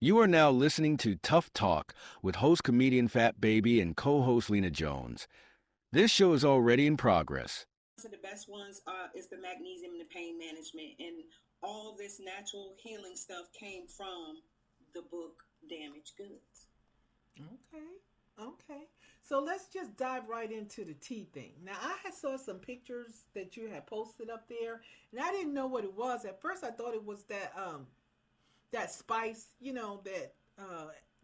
You are now listening to Tough Talk with host comedian Fat Baby and co-host Lina Jones. This show is already in progress. So the best ones is the magnesium and the pain management, and all this natural healing stuff came from the book Damaged Goods. Okay. Okay. So let's just dive right into the tea thing. Now I had saw some pictures that you had posted up there, and I didn't know what it was. At first I thought it was that spice,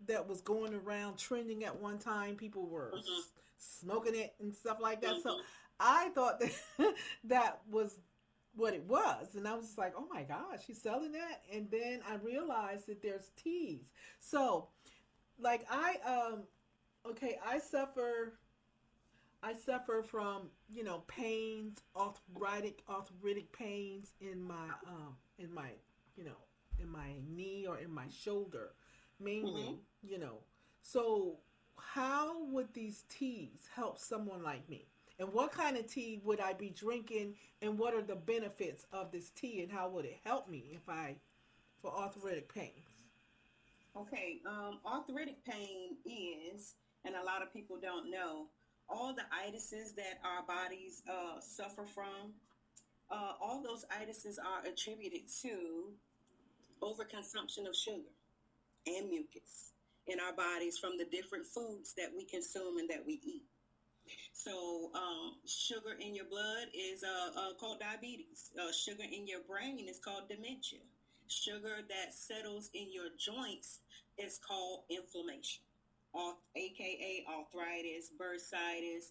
that was going around trending at one time. People were Mm-hmm. smoking it and stuff like that. So Mm-hmm. I thought that that was what it was, and I was just like, "Oh my gosh, she's selling that!" And then I realized that there's teas. So, like okay, I suffer from pains, arthritic pains in my you know in my knee or in my shoulder, Mm-hmm. mainly. So how would these teas help someone like me? And what kind of tea would I be drinking? And what are the benefits of this tea? And how would it help me if I for arthritic pains? Okay, arthritic pain is, and a lot of people don't know, all the itises that our bodies suffer from. All those itises are attributed to overconsumption of sugar and mucus in our bodies from the different foods that we consume and that we eat. So, sugar in your blood is called diabetes. Sugar in your brain is called dementia. Sugar that settles in your joints is called inflammation, aka arthritis, bursitis,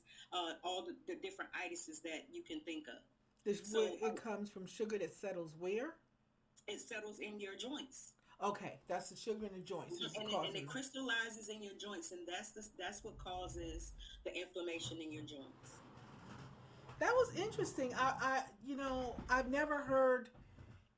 all the different itises that you can think of. This where So, it comes from sugar that settles where? it settles in your joints. Okay, that's the sugar in the joints is And it causing. crystallizes in your joints, and that's what causes the inflammation in your joints. That was interesting. I've never heard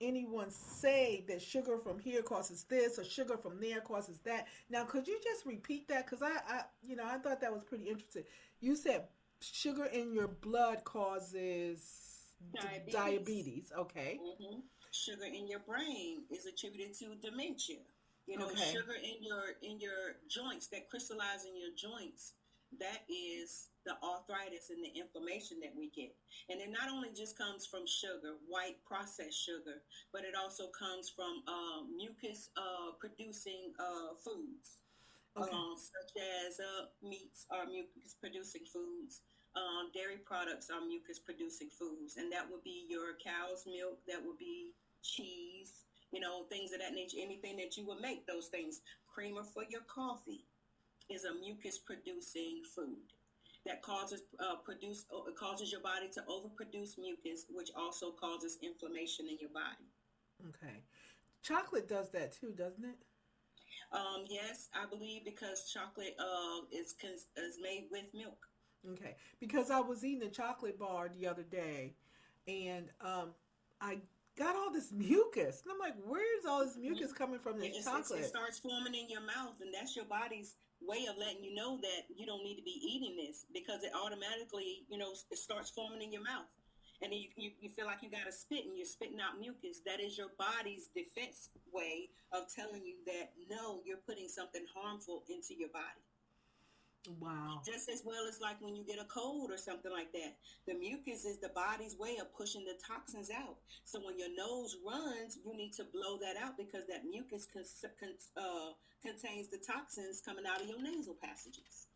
anyone say that sugar from here causes this or sugar from there causes that. Now, could you just repeat that? Because I thought that was pretty interesting. You said sugar in your blood causes Diabetes. diabetes. Okay. Sugar in your brain is attributed to dementia. Okay. Sugar in your joints that crystallize in your joints. That is the arthritis and the inflammation that we get. And it not only just comes from sugar, white processed sugar, but it also comes from mucus producing foods, Okay. such as meats are mucus producing foods. Dairy products are mucus producing foods, and that would be your cow's milk, that would be cheese, things of that nature. Anything that you would make, those things. Creamer for your coffee is a mucus producing food that causes your body to overproduce mucus, which also causes inflammation in your body. Okay. Chocolate does that too, doesn't it? Yes, I believe because chocolate is made with milk. Okay, because I was eating a chocolate bar the other day, and I got all this mucus, and I'm like, "Where's all this Mhm. mucus coming from this It chocolate?" starts forming in your mouth, and that's your body's way of letting you know that you don't need to be eating this because it automatically, it starts forming in your mouth. And then you feel like you got to spit and you're spitting out mucus. That is your body's defense way of telling you that no, you're putting something harmful into your body. Wow. Just as well as like when you get a cold or something like that. The mucus is the body's way of pushing the toxins out. So when your nose runs, you need to blow that out because that mucus contains the toxins coming out of your nasal passages.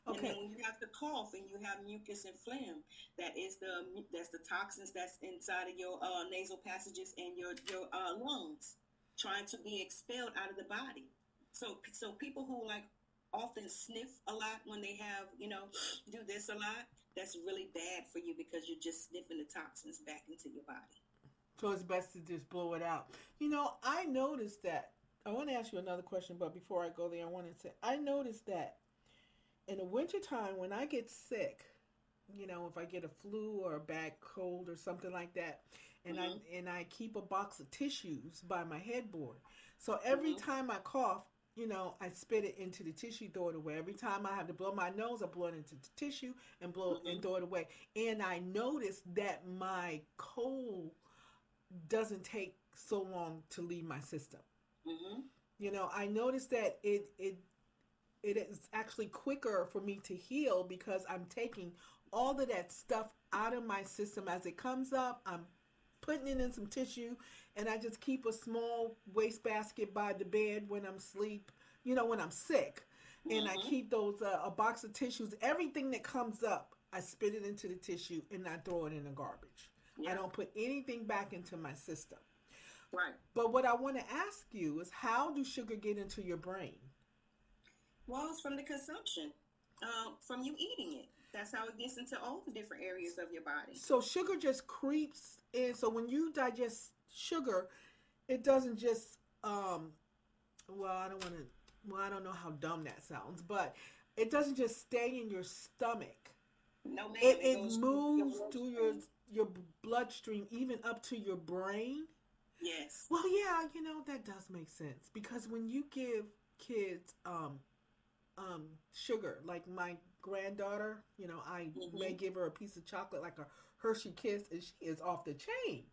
And then Okay. when you have to cough and you have mucus and phlegm, that's the toxins that's inside of your nasal passages and your lungs trying to be expelled out of the body. So people who like often sniff a lot when they have do this a lot, that's really bad for you because you're just sniffing the toxins back into your body. So it's best to just blow it out. I noticed that. I want to ask you another question, but before I go there, I want to say I noticed that in the wintertime when I get sick, if I get a flu or a bad cold or something like that, and I Hmm. and I keep a box of tissues by my headboard. So every Hmm. time I cough, I spit it into the tissue, throw it away. Every time I have to blow my nose, I blow it into the tissue and blow and Hmm. throw it away. And I noticed that my cold doesn't take so long to leave my system. Hmm. I noticed that it is actually quicker for me to heal because I'm taking all of that stuff out of my system as it comes up. I'm putting it in some tissue, and I just keep a small wastebasket by the bed when I'm asleep, when I'm sick. And I Mm-hmm. keep those, a box of tissues. Everything that comes up, I spit it into the tissue and I throw it in the garbage. I Yeah. don't put anything back into my system. Right. But what I want to ask you is, how do sugar get into your brain? Well, it's from the consumption, from you eating it. That's how it gets into all the different areas of your body. So sugar just creeps in. So when you digest sugar, it doesn't just well, I don't want to well, I don't know how dumb that sounds, but it doesn't just stay in your stomach. No, ma'am. It It it goes through your moves through bloodstream. your bloodstream even up to your brain. Yes. Well, yeah, that does make sense because when you give kids sugar, like my granddaughter, I may Mm-hmm. give her a piece of chocolate like a Hershey Kiss, and she is off the chain.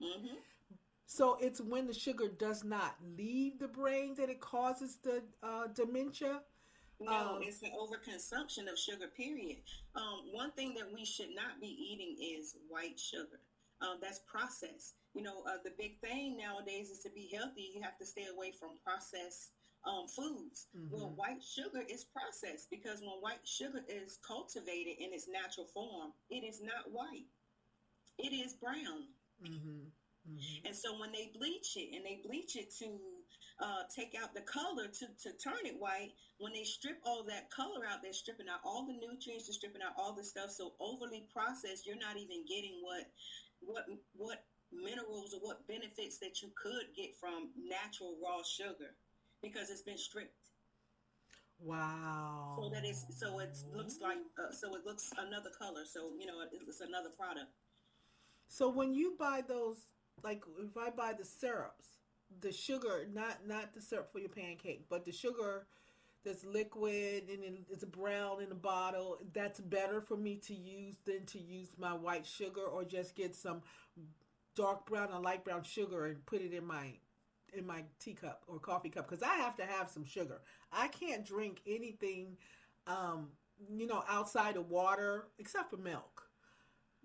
Mm-hmm. So it's when the sugar does not leave the brain that it causes the dementia. No, Um, it's the overconsumption of sugar, period. One thing that we should not be eating is white sugar. That's processed. The big thing nowadays is to be healthy, you have to stay away from processed foods. Well, mhm, white sugar is processed because when white sugar is cultivated in its natural form, it is not white, it is brown. mhm, mhm, And so when they bleach it and they bleach it to take out the color to turn it white, when they strip all that color out, they're stripping out all the nutrients, they're stripping out all the stuff. So overly processed, you're not even getting what what minerals or what benefits that you could get from natural raw sugar because it's been stripped. wow. So it looks like so it looks another color. So it's another product. So when you buy those, like if I buy the syrups, the sugar, not the syrup for your pancake, but the sugar that's liquid and it's brown in the bottle, that's better for me to use than to use my white sugar, or just get some dark brown or light brown sugar and put it in my teacup or coffee cup, because I have to have some sugar. I can't drink anything, um, outside of water except for milk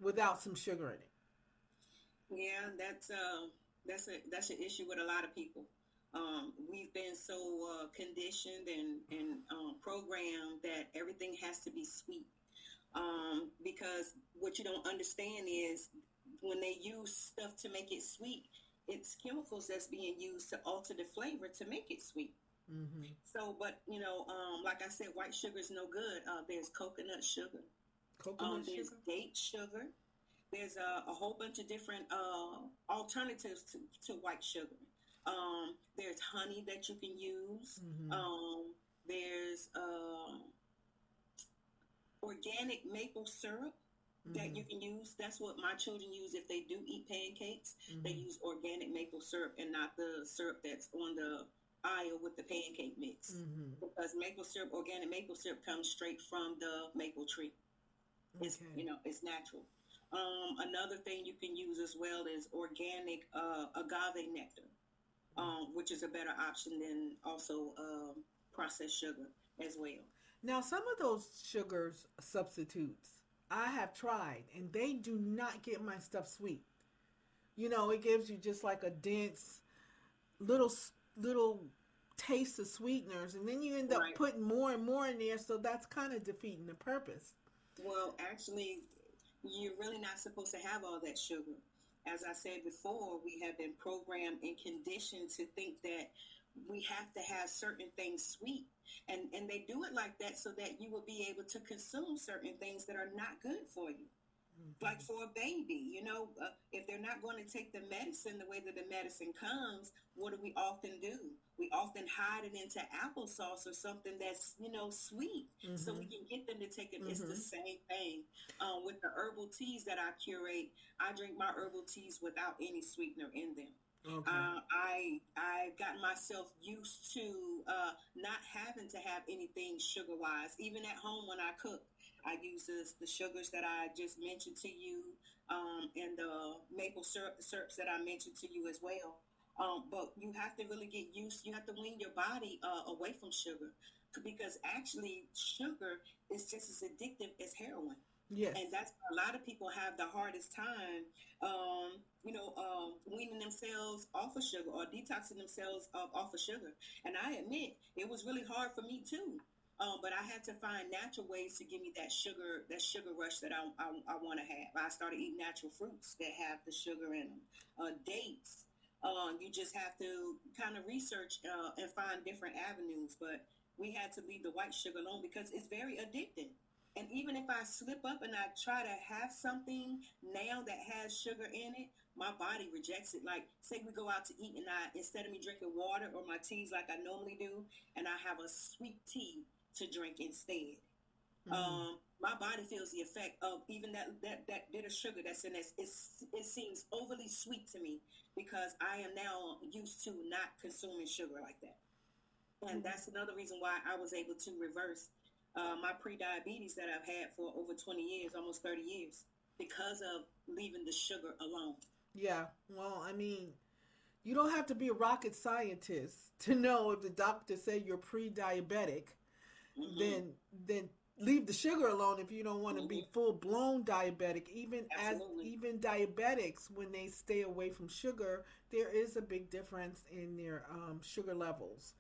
without some sugar in it. Yeah, that's an issue with a lot of people. We've been so conditioned and programmed that everything has to be sweet. Because what you don't understand is when they use stuff to make it sweet, it's chemicals that's being used to alter the flavor to make it sweet. Mm-hmm. So, but like I said, white sugar is no good. There's coconut sugar. Coconut There's sugar. date sugar. There's a whole bunch of different alternatives to white sugar. There's honey that you can use. Mm-hmm. There's organic maple syrup that Mm-hmm. you can use. That's what my children use if they do eat pancakes. They Mm-hmm. use organic maple syrup and not the syrup that's on the aisle with the pancake mix. Mm-hmm. Because maple syrup, organic maple syrup, comes straight from the maple tree. It's Okay. it's natural. Another thing you can use as well is organic agave nectar, which is a better option than also processed sugar as well. Now, some of those sugars substitutes I have tried, and they do not get my stuff sweet. It gives you just like a dense little little taste of sweeteners, and then you end up Right. putting more and more in there. So that's kind of defeating the purpose. Well, actually, you're really not supposed to have all that sugar. As I said before, we have been programmed and conditioned to think that we have to have certain things sweet. And they do it like that so that you will be able to consume certain things that are not good for you. Like Mm-hmm. for a baby, if they're not going to take the medicine the way that the medicine comes, what do we often do? We often hide it into applesauce or something that's sweet, so Mm-hmm. we can get them to take it. It's the Mm-hmm. same thing with the herbal teas that I curate. I drink my herbal teas without any sweetener in them. Okay. I've gotten myself used to not having to have anything sugar wise. Even at home when I cook, I use the sugars that I just mentioned to you, and the maple syrup, the syrups that I mentioned to you as well. But you have to really get used. You have to wean your body away from sugar, because actually sugar is just as addictive as heroin. Yes. And that's a lot of people have the hardest time, weaning themselves off of sugar or detoxing themselves off of sugar. And I admit it was really hard for me too. But I had to find natural ways to give me that sugar rush that I want to have. I started eating natural fruits that have the sugar in them, dates. You just have to kind of research and find different avenues. But we had to leave the white sugar alone because it's very addicting. And even if I slip up and I try to have something now that has sugar in it, my body rejects it. Like, say we go out to eat and instead of me drinking water or my teas like I normally do, and I have a sweet tea to drink instead. My body feels the effect of even that bit of sugar that's in this. It seems overly sweet to me because I am now used to not consuming sugar like that. And that's another reason why I was able to reverse my pre-diabetes that I've had for over 20 years, almost 30 years, because of leaving the sugar alone. Yeah. Well, I mean, you don't have to be a rocket scientist to know if the doctor said you're pre-diabetic, then leave the sugar alone if you don't want to be full-blown diabetic. Even diabetics, when they stay away from sugar, there is a big difference in their sugar levels.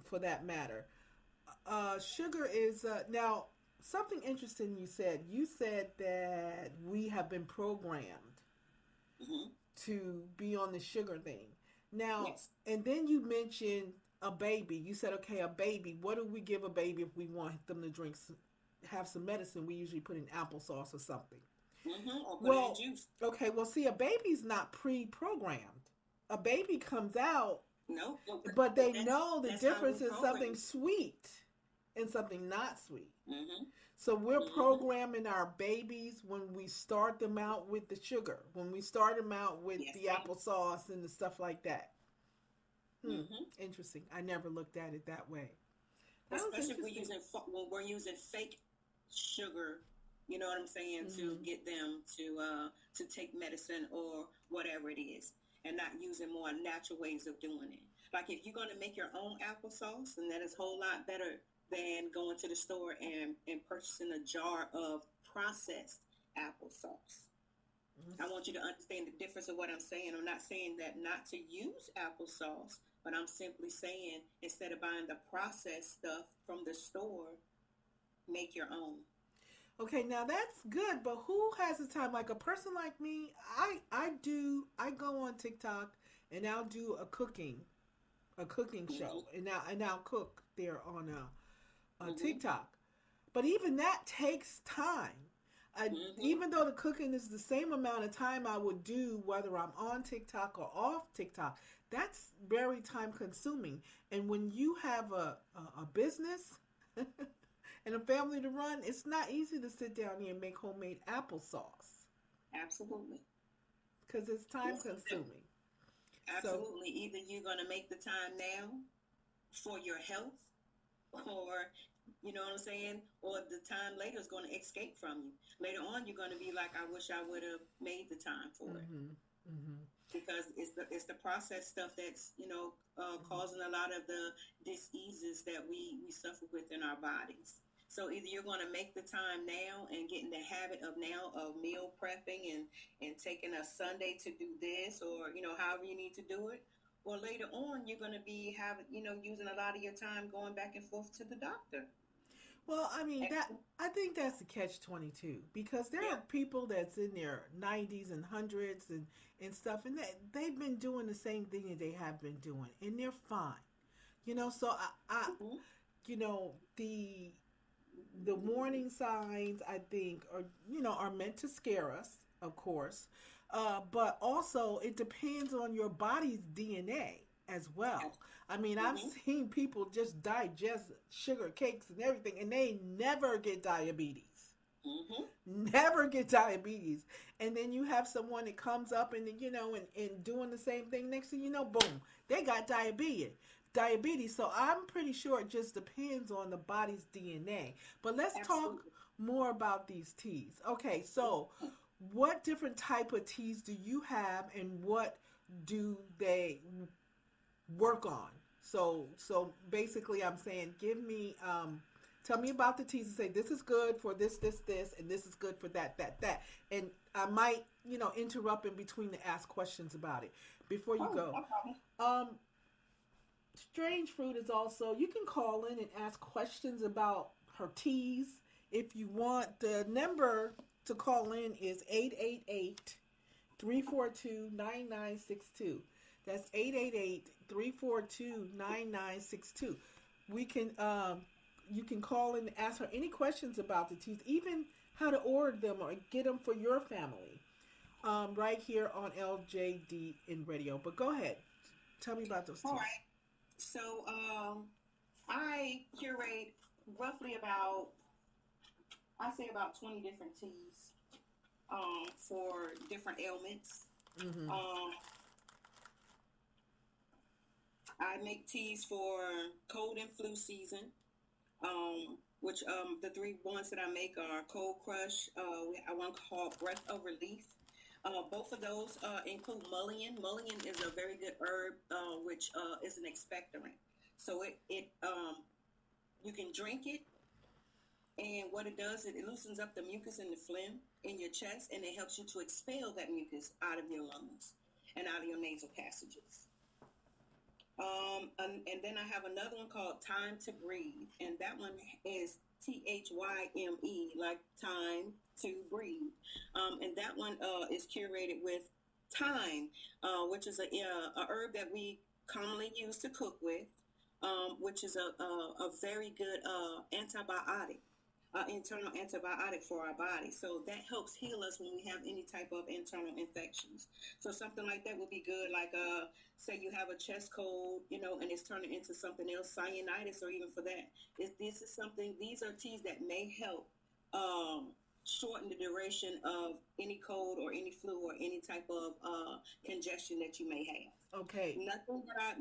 For that matter, sugar is now something interesting. You said that we have been programmed to be on the sugar thing now. Yes. And then you mentioned a baby. You said, okay, a baby. What do we give a baby if we want them to drink, have some medicine? We usually put in applesauce or something. Or put in juice. Okay, well, see, a baby's not pre-programmed. A baby comes out, no, but they know the difference is something sweet and something not sweet. So we're programming our babies when we start them out with the sugar, when we start them out with the applesauce and the stuff like that. Interesting. I never looked at it that way. Especially when we're using fake sugar, you know what I'm saying, to get them to take medicine or whatever it is, and not using more natural ways of doing it. Like if you're going to make your own applesauce, then that is a whole lot better than going to the store and purchasing a jar of processed applesauce. I want you to understand the difference of what I'm saying. I'm not saying that not to use applesauce, but I'm simply saying instead of buying the processed stuff from the store, make your own. Okay, now that's good, but who has the time? Like a person like me, I go on TikTok and I'll do a cooking show, and I'll cook there on TikTok. But even that takes time. Even though the cooking is the same amount of time I would do whether I'm on TikTok or off TikTok, that's very time consuming. And when you have a business and a family to run, it's not easy to sit down here and make homemade applesauce. Absolutely. Because it's time consuming. Absolutely. So, either you're going to make the time now for your health, or, you know what I'm saying, or the time later is going to escape from you. Later on, you're going to be like, I wish I would have made the time for it. Because it's the processed stuff that's, causing a lot of the diseases that we suffer with in our bodies. So either you're going to make the time now and get in the habit of meal prepping and taking a Sunday to do this, or, however you need to do it. Or later on, you're going to be using a lot of your time going back and forth to the doctor. Well, I mean, I think that's the catch-22, because there are people that's in their 90s and 100s and stuff, and they've been doing the same thing that they have been doing, and they're fine. So the warning signs, I think, are meant to scare us, of course, but also it depends on your body's DNA as well. I mean, I've seen people just digest sugar cakes and everything, and they never get diabetes. Never get diabetes. And then you have someone that comes up and doing the same thing. Next thing you know, boom, they got diabetes. So I'm pretty sure it just depends on the body's DNA. But let's talk more about these teas. Okay, so what different type of teas do you have, and what do they work on? So basically, I'm saying, tell me about the teas and say this is good for this, and this is good for that. And I might, interrupt in between to ask questions about it before you Oh, go. no problem. Strange Fruit is also, you can call in and ask questions about her teas if you want. The number to call in is 888-342-9962. That's 888-342-9962. We can you can call in and ask her any questions about the teas, even how to order them or get them for your family. Right here on LJD in radio. But go ahead. Tell me about those teas. All right. So I curate roughly about 20 different teas for different ailments. Mm-hmm. I make teas for cold and flu season, which the three ones that I make are Cold Crush. I have one called Breath of Relief. Both of those include mullein. Mullein is a very good herb, which is an expectorant. So it you can drink it, and what it does is it loosens up the mucus and the phlegm in your chest, and it helps you to expel that mucus out of your lungs and out of your nasal passages. And then I have another one called Time to Breathe, and that one is THYME, like time to breathe. And that one is curated with thyme, which is a herb that we commonly use to cook with, which is a very good antibiotic. Internal antibiotic for our body. So that helps heal us when we have any type of internal infections. So something like that would be good, like say you have a chest cold, and it's turning into something else, sinusitis, or even for that. These are teas that may help shorten the duration of any cold or any flu or any type of congestion that you may have. Okay.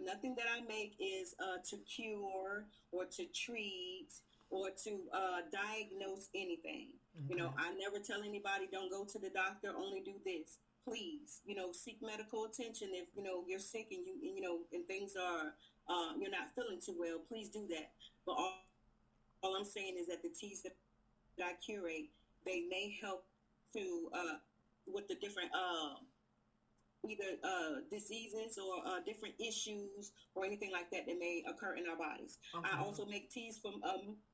Nothing that I make is to cure or to treat or to diagnose anything. Okay. I never tell anybody, don't go to the doctor, only do this. Please, seek medical attention if, you're sick and and things are, you're not feeling too well, please do that. But all I'm saying is that the teas that I curate, they may help to, with the different, either diseases or different issues or anything like that may occur in our bodies. Okay. I also make teas for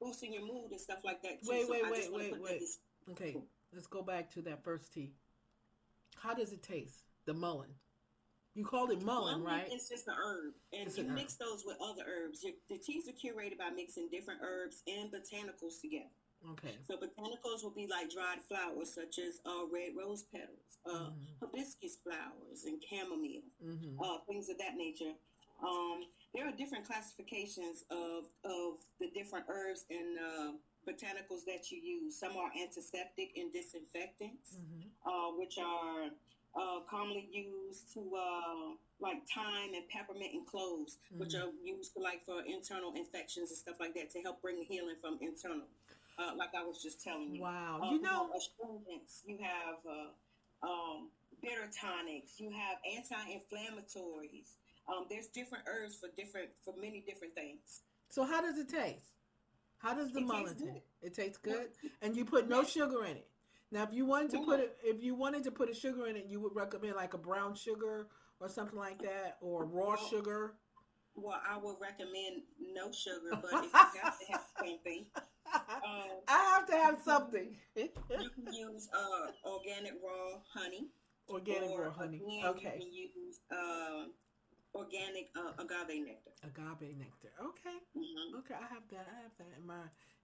boosting your mood and stuff like that too. Wait. Okay, let's go back to that first tea. How does it taste? The mullein. You called it mullein, right? It's just an herb, and you mix those with other herbs. The teas are curated by mixing different herbs and botanicals together. Okay. So botanicals will be like dried flowers, such as red rose petals, hibiscus flowers, and chamomile, things of that nature. There are different classifications of the different herbs and botanicals that you use. Some are antiseptic and disinfectants, which are commonly used to like thyme and peppermint and cloves, which are used for internal infections and stuff like that to help bring healing from internal. Like I was just telling you. Wow. Astringents, you have bitter tonics, you have anti-inflammatories. There's different herbs for many different things. So how does it taste? How does the mullein taste? It tastes good, Yeah. and you put no sugar in it. Now, if you wanted to put a sugar in it, you would recommend like a brown sugar or something like that, or raw sugar. Well, I would recommend no sugar, but if you have to have something, I have to have something. you can use organic raw honey. Organic raw honey. Again, Okay. You can use organic agave nectar. Agave nectar. Okay. Mm-hmm. Okay, I have that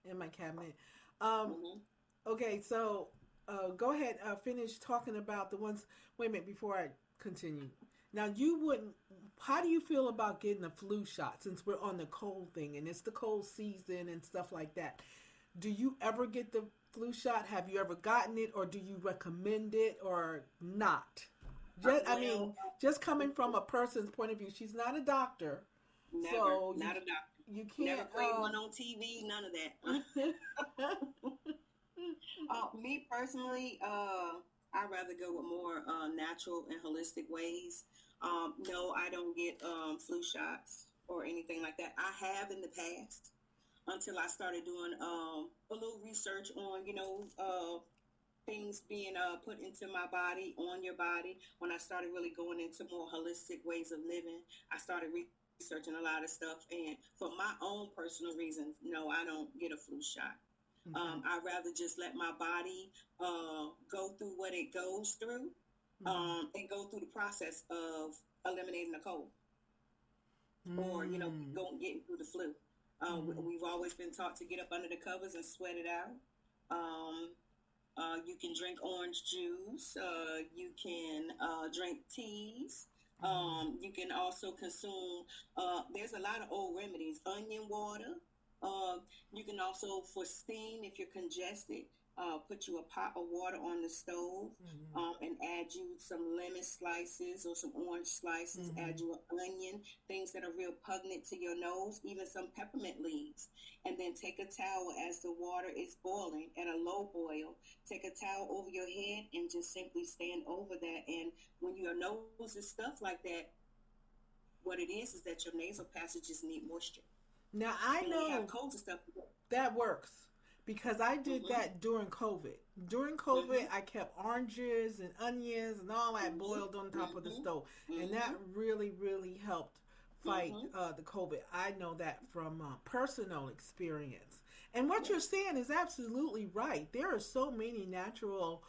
in my cabinet. Mm-hmm. Okay, so go ahead. Finish talking about the ones. Wait a minute before I continue. Now, how do you feel about getting a flu shot since we're on the cold thing and it's the cold season and stuff like that? Do you ever get the flu shot? Have you ever gotten it, or do you recommend it or not? Just coming from a person's point of view, she's not a doctor. Never, so not a doctor. You can't. Never played one on TV, none of that. Me personally, I rather go with more natural and holistic ways. No, I don't get flu shots or anything like that. I have in the past until I started doing a little research on, things being put into my body, on your body. When I started really going into more holistic ways of living, I started researching a lot of stuff. And for my own personal reasons, no, I don't get a flu shot. Okay. I'd rather just let my body go through what it goes through, and go through the process of eliminating the cold, or getting through the flu. We've always been taught to get up under the covers and sweat it out. You can drink orange juice. You can drink teas. You can also consume. There's a lot of old remedies. Onion water. You can also, for steam, if you're congested, put you a pot of water on the stove, and add you some lemon slices or some orange slices, add you an onion, things that are real pungent to your nose, even some peppermint leaves. And then take a towel as the water is boiling at a low boil. Take a towel over your head and just simply stand over that. And when your nose is stuffed like that, what it is that your nasal passages need moisture. Now I And when you know have colds and stuff, that works because I did that during COVID. During COVID, I kept oranges and onions and all that boiled on top of the stove, and that really, really helped fight the COVID. I know that from personal experience. And what you're saying is absolutely right. There are so many natural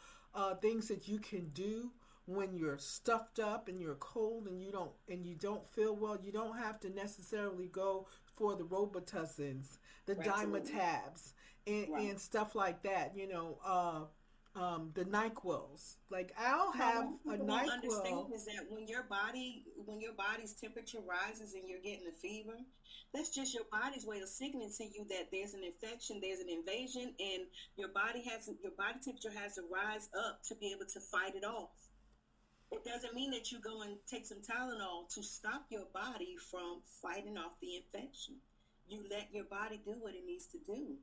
things that you can do when you're stuffed up and you're cold and you don't feel well. You don't have to necessarily go for the Robitussin, the Dimetabs, and stuff like that. The NyQuils. Like I'll have a NyQuil. Understand is that when your body's temperature rises and you're getting a fever, that's just your body's way of signaling to you that there's an infection, there's an invasion, and your body temperature has to rise up to be able to fight it off. It doesn't mean that you go and take some Tylenol to stop your body from fighting off the infection. You let your body do what it needs to do.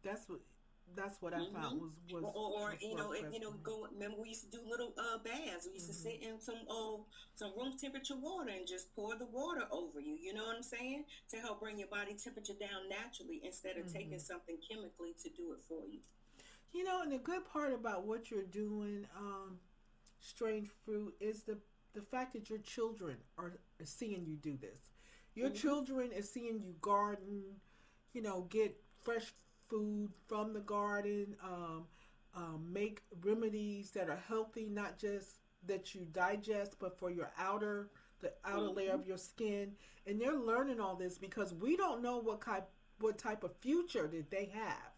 That's what I found was Remember we used to do little baths. We used to sit in some room temperature water and just pour the water over you. You know what I'm saying? To help bring your body temperature down naturally instead of taking something chemically to do it for you. And the good part about what you're doing, Strange Fruit, is the fact that your children are seeing you do this. Your children are seeing you garden, get fresh food from the garden, make remedies that are healthy, not just that you digest, but for your outer layer of your skin. And they're learning all this because we don't know what type of future that they have.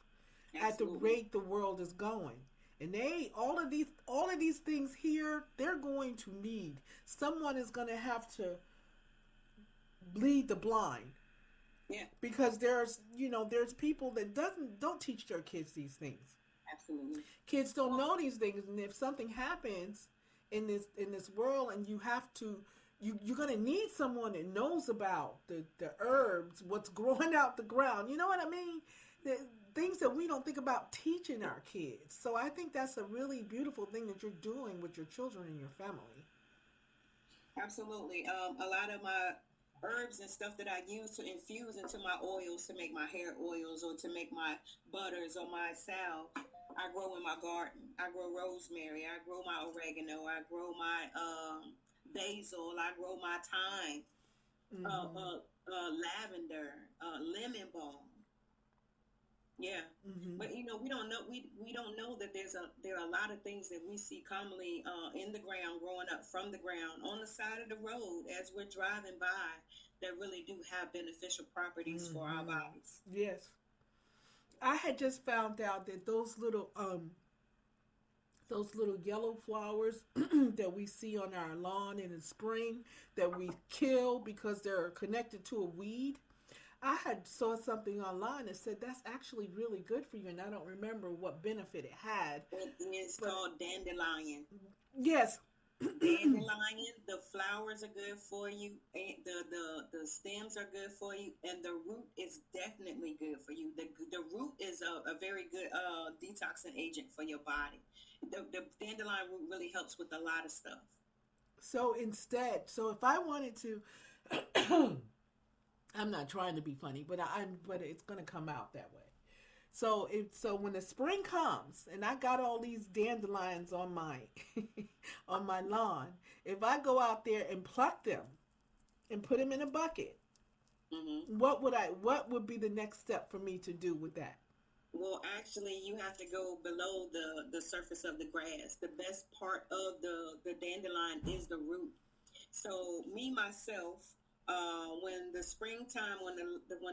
Absolutely. At the rate the world is going. And all of these things here, they're going to need. Someone is going to have to lead the blind. Yeah. Because there's people that don't teach their kids these things. Absolutely. Kids don't know these things, and if something happens in this world, and you're going to need someone that knows about the herbs, what's growing out the ground. You know what I mean? The things that we don't think about teaching our kids. So I think that's a really beautiful thing that you're doing with your children and your family. Absolutely. A lot of my herbs and stuff that I use to infuse into my oils, to make my hair oils or to make my butters or my salve, I grow in my garden. I grow rosemary. I grow my oregano. I grow my basil. I grow my thyme, lavender, lemon balm. Yeah, but we don't know. We don't know that there are a lot of things that we see commonly in the ground, growing up from the ground on the side of the road as we're driving by, that really do have beneficial properties for our bodies. Yes, I had just found out that those little yellow flowers that we see on our lawn in the spring that we kill because they're connected to a weed. I had saw something online that said that's actually really good for you, and I don't remember what benefit it had. It's called dandelion. Yes, Dandelion, the flowers are good for you, and the stems are good for you, and the root is definitely good for you. The root is a very good detoxing agent for your body. The dandelion root really helps with a lot of stuff. So instead, so if I wanted to, I'm not trying to be funny, but but it's gonna come out that way. So when the spring comes and I got all these dandelions on my on my lawn, if I go out there and pluck them and put them in a bucket, Hmm. what would be the next step for me to do with that? Well, actually, you have to go below the surface of the grass. The best part of the dandelion is the root. So me myself, when the springtime, when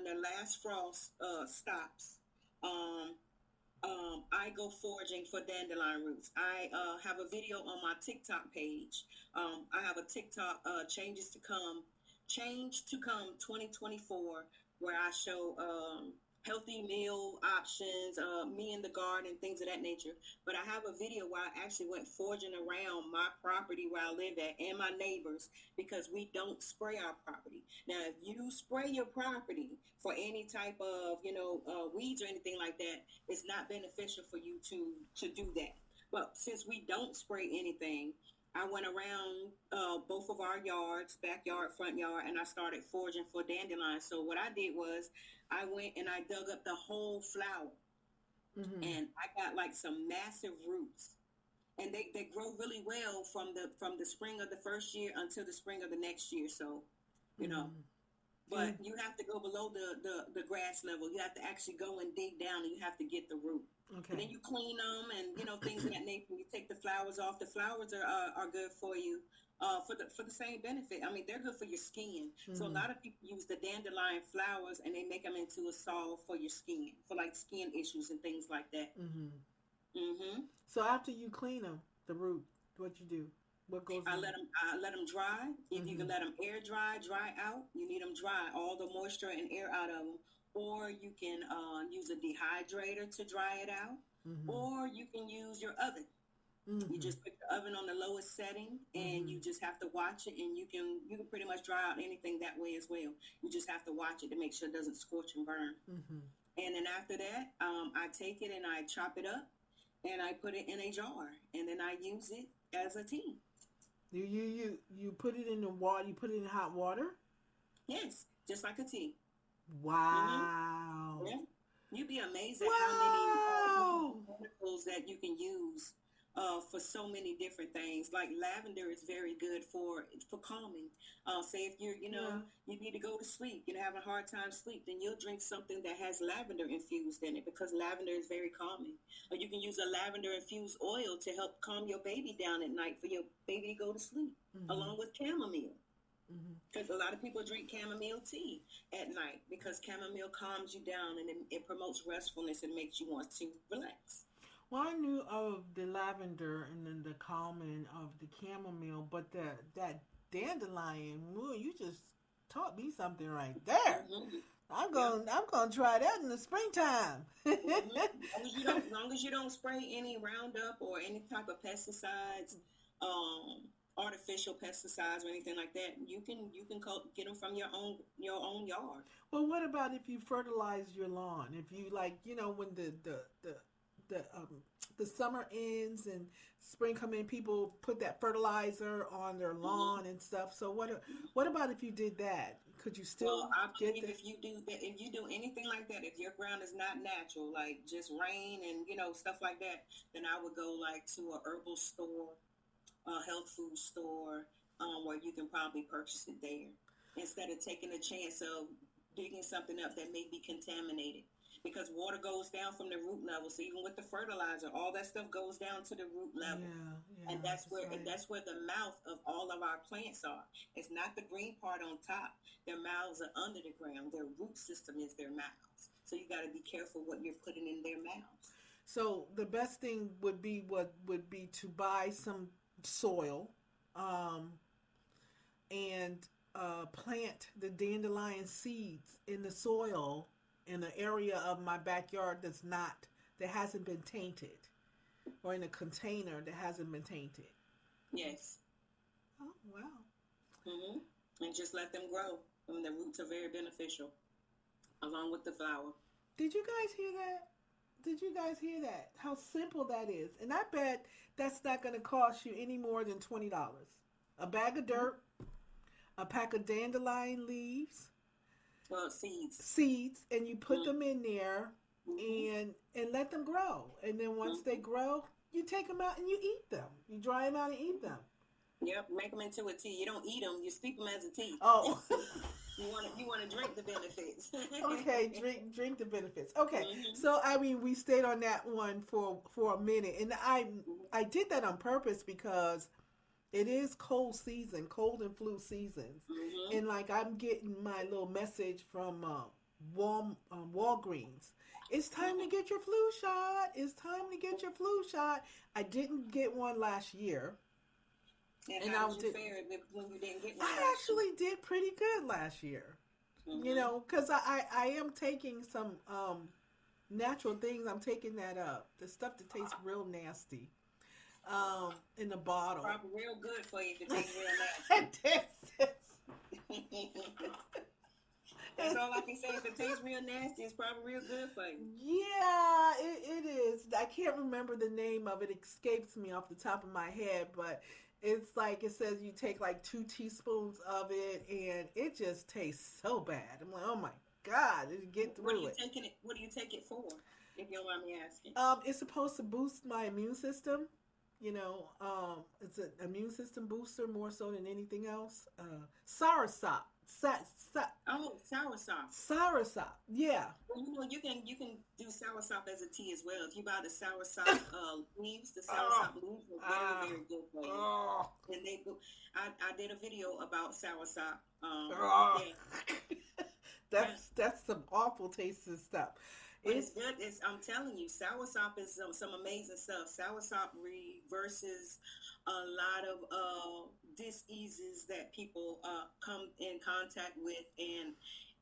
the last frost stops, um, I go foraging for dandelion roots. I have a video on my TikTok page. I have a TikTok change to come 2024, where I show healthy meal options, me in the garden, things of that nature. But I have a video where I actually went foraging around my property where I live at and my neighbors, because we don't spray our property. Now, if you spray your property for any type of, weeds or anything like that, it's not beneficial for you to do that. But since we don't spray anything, I went around both of our yards, backyard, front yard, and I started foraging for dandelions. So what I did was I went and I dug up the whole flower, Mm-hmm. and I got like some massive roots. And they grow really well from the spring of the first year until the spring of the next year. So, you know, Mm-hmm. but you have to go below the grass level. You have to actually go and dig down, and you have to get the root. And Okay. then you clean them, and things of that nature. You take the flowers off. The flowers are good for you, for the same benefit. I mean, they're good for your skin. So a Mm-hmm. lot of people use the dandelion flowers and they make them into a salve for your skin, for like skin issues and things like that. Mm-hmm. Hmm. So after you clean them, the root, what you do? What goes in? I let them dry. If you can Mm-hmm. let them air dry out, you need them dry, all the moisture and air out of them. Or you can use a dehydrator to dry it out, Mm-hmm. or you can use your oven. You Mm-hmm. just put the oven on the lowest setting, and Mm-hmm. you just have to watch it, and you can pretty much dry out anything that way as well. You just have to watch it to make sure it doesn't scorch and burn. Mm-hmm. And then after that, I take it and I chop it up, and I put it in a jar, and then I use it as a tea. You put it in the water. You put it in hot water. Yes, just like a tea. Hmm. Wow. Yeah. You'd be amazed at how many Wow. chemicals that you can use for so many different things. Like lavender is very good for calming. Say if Yeah. you need to go to sleep, you're having a hard time sleep, then you'll drink something that has lavender infused in it, because lavender is very calming. Or you can use a lavender infused oil to help calm your baby down at night for your baby to go to sleep, Mm-hmm. along with chamomile. Mm-hmm. Because a lot of people drink chamomile tea at night, because chamomile calms you down, and it promotes restfulness and makes you want to relax. Well, I knew of the lavender and then the calming of the chamomile, but that dandelion, ooh, you just taught me something right there. Hmm. I'm Yep. going I'm going to try that in the springtime. Hmm. Long as you don't spray any Roundup or any type of pesticides, um, artificial pesticides or anything like that, you can get them from your own yard. Well, what about if you fertilize your lawn? If you like, when the the summer ends and spring come in, people put that fertilizer on their Hmm. lawn and stuff. So what about if you did that? Could you Well, still I get believe the? if you do that, if you do anything like that, if your ground is not natural, like just rain and stuff like that, then I would go like to a herbal store, a health food store, where you can probably purchase it there, instead of taking a chance of digging something up that may be contaminated. Because water goes down from the root level, so even with the fertilizer, all that stuff goes down to the root level. Yeah, And yeah, that's that's where and right. that's where the mouth of all of our plants are. It's not the green part on top. Their mouths are under the ground. Their root system is their mouths. So you got to be careful what you're putting in their mouths. So the best thing would be to buy some soil, um, and plant the dandelion seeds in the soil in an area of my backyard that hasn't been tainted, or in a container that hasn't been tainted. Yes. Oh, wow. Hmm. And just let them grow. I mean, the roots are very beneficial, along with the flower. Did you guys hear that? Did you guys hear that? How simple that is. And I bet that's not going to cost you any more than $20. A bag of dirt, a pack of dandelion leaves, Well, seeds. seeds, and you put Mm-hmm. them in there and let them grow. And then once they Mm-hmm. grow, you take them out and you eat them. You dry them out and eat them. Yep, make them into a tea. You don't eat them; you steep them as a tea. Oh, You want to drink the benefits. okay. Drink the benefits. Okay, Hmm. so I mean, we stayed on that one for a minute, and I did that on purpose because it is cold and flu seasons, Hmm. and like I'm getting my little message from Walgreens. It's time to get your flu shot. It's time to get your flu shot. I didn't get one last year, And and how I did you did. fare when you didn't get one I last year? actually did pretty good last year. You Hmm. know, because I am taking some natural things. I'm taking that the stuff that tastes real nasty in the bottle. Probably real good for you if it tastes real And nasty. this That's is- all I can say. If it tastes real nasty, it's probably real good for you. Yeah, it is. I can't remember the name of it. It escapes me off the top of my head, but it's like it says you take like 2 teaspoons of it, and it just tastes so bad. I'm like, oh my god, did you get What are through you it? taking it? What do you take it for? If you don't mind me asking. It's supposed to boost my immune system. You know, it's an immune system booster more so than anything else. Soursop, Oh, soursop. soursop. Yeah. Well, you can do soursop as a tea as well. If you buy the soursop leaves, the Oh, soursop leaves are ah, very good for you. oh, And they go. I did a video about soursop. oh. Yeah, yeah. That's some awful tasting stuff. But it's It's good. I'm telling you, soursop is some amazing stuff. Soursop reverses a lot of diseases that people come in contact with, and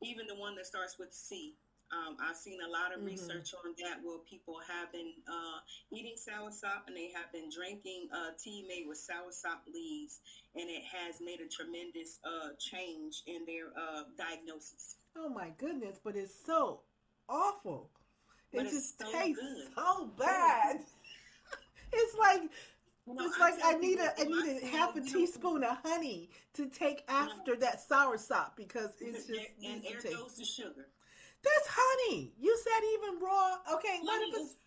even the one that starts with C. I've seen a lot of hmm research on that where people have been eating soursop and they have been drinking tea made with soursop leaves, and it has made a tremendous change in their diagnosis. oh my goodness, but it's so awful. But It it's just so tastes good. so Yes. bad. It's like I I tell need people I in need my a half a field, teaspoon of honey to take you know, after that soursop because it's just and needs to there taste. goes the sugar. That's honey. You said even raw. Okay, what Honey if it's is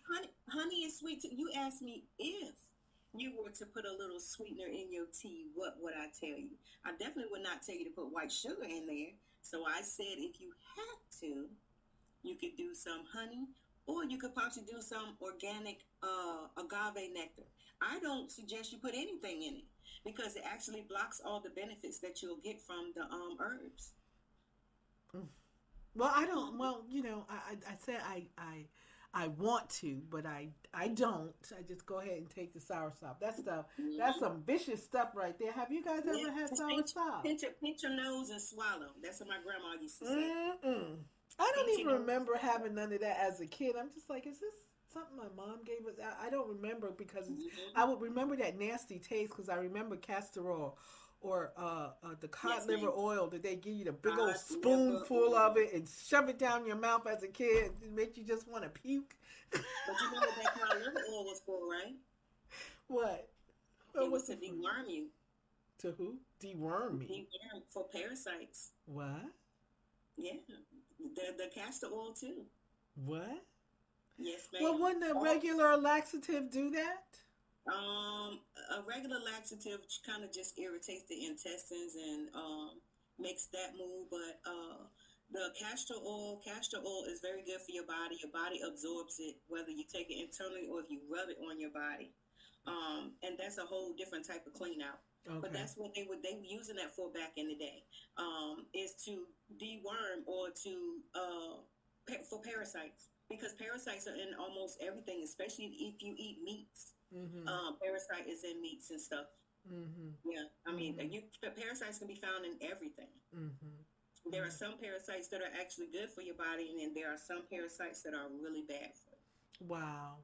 honey is sweet too. You asked me if you were to put a little sweetener in your tea, what would I tell you? I definitely would not tell you to put white sugar in there. So I said if you had to, you could do some honey, or you could possibly do some organic agave nectar. I don't suggest you put anything in it because it actually blocks all the benefits that you'll get from the herbs. Mm. Well, I don't. Well, you know, I said I want to, but I don't. I just go ahead and take the soursop. That's Mm-hmm. some vicious stuff right there. Have you guys Yeah, ever had just soursop? pinch your nose and swallow. That's what my grandma used to say. Mm-mm. I don't Pinch even your nose. remember having none of that as a kid. I'm just like, is this something my mom gave us? I don't remember because Hmm. I would remember that nasty taste because I remember castor oil or the cod Yes, liver ma'am. oil that they give you the big old Cod liver spoonful of oil. it and shove it down your mouth as a kid. It makes you just want to puke. But you know what that cod liver oil was for, right? What? It was What's to it for? deworm you. To who? Deworm me. Deworm for parasites. What? Yeah. The castor oil too. What? Yes, Well, ma'am. wouldn't a All, regular laxative do that? a regular laxative kind of just irritates the intestines and makes that move, but the castor oil is very good for your body. Your body absorbs it, whether you take it internally or if you rub it on your body. And that's a whole different type of clean out. But Okay. that's what they were using that for back in the day. Is to deworm or to for parasites because parasites are in almost everything, especially if you eat meats. Mm-hmm. Parasite is in meats and stuff. Mm-hmm. Yeah, I mean, Mm-hmm. parasites can be found in everything. Mm-hmm. There are Mm-hmm. some parasites that are actually good for your body, and then there are some parasites that are really bad for you. Wow.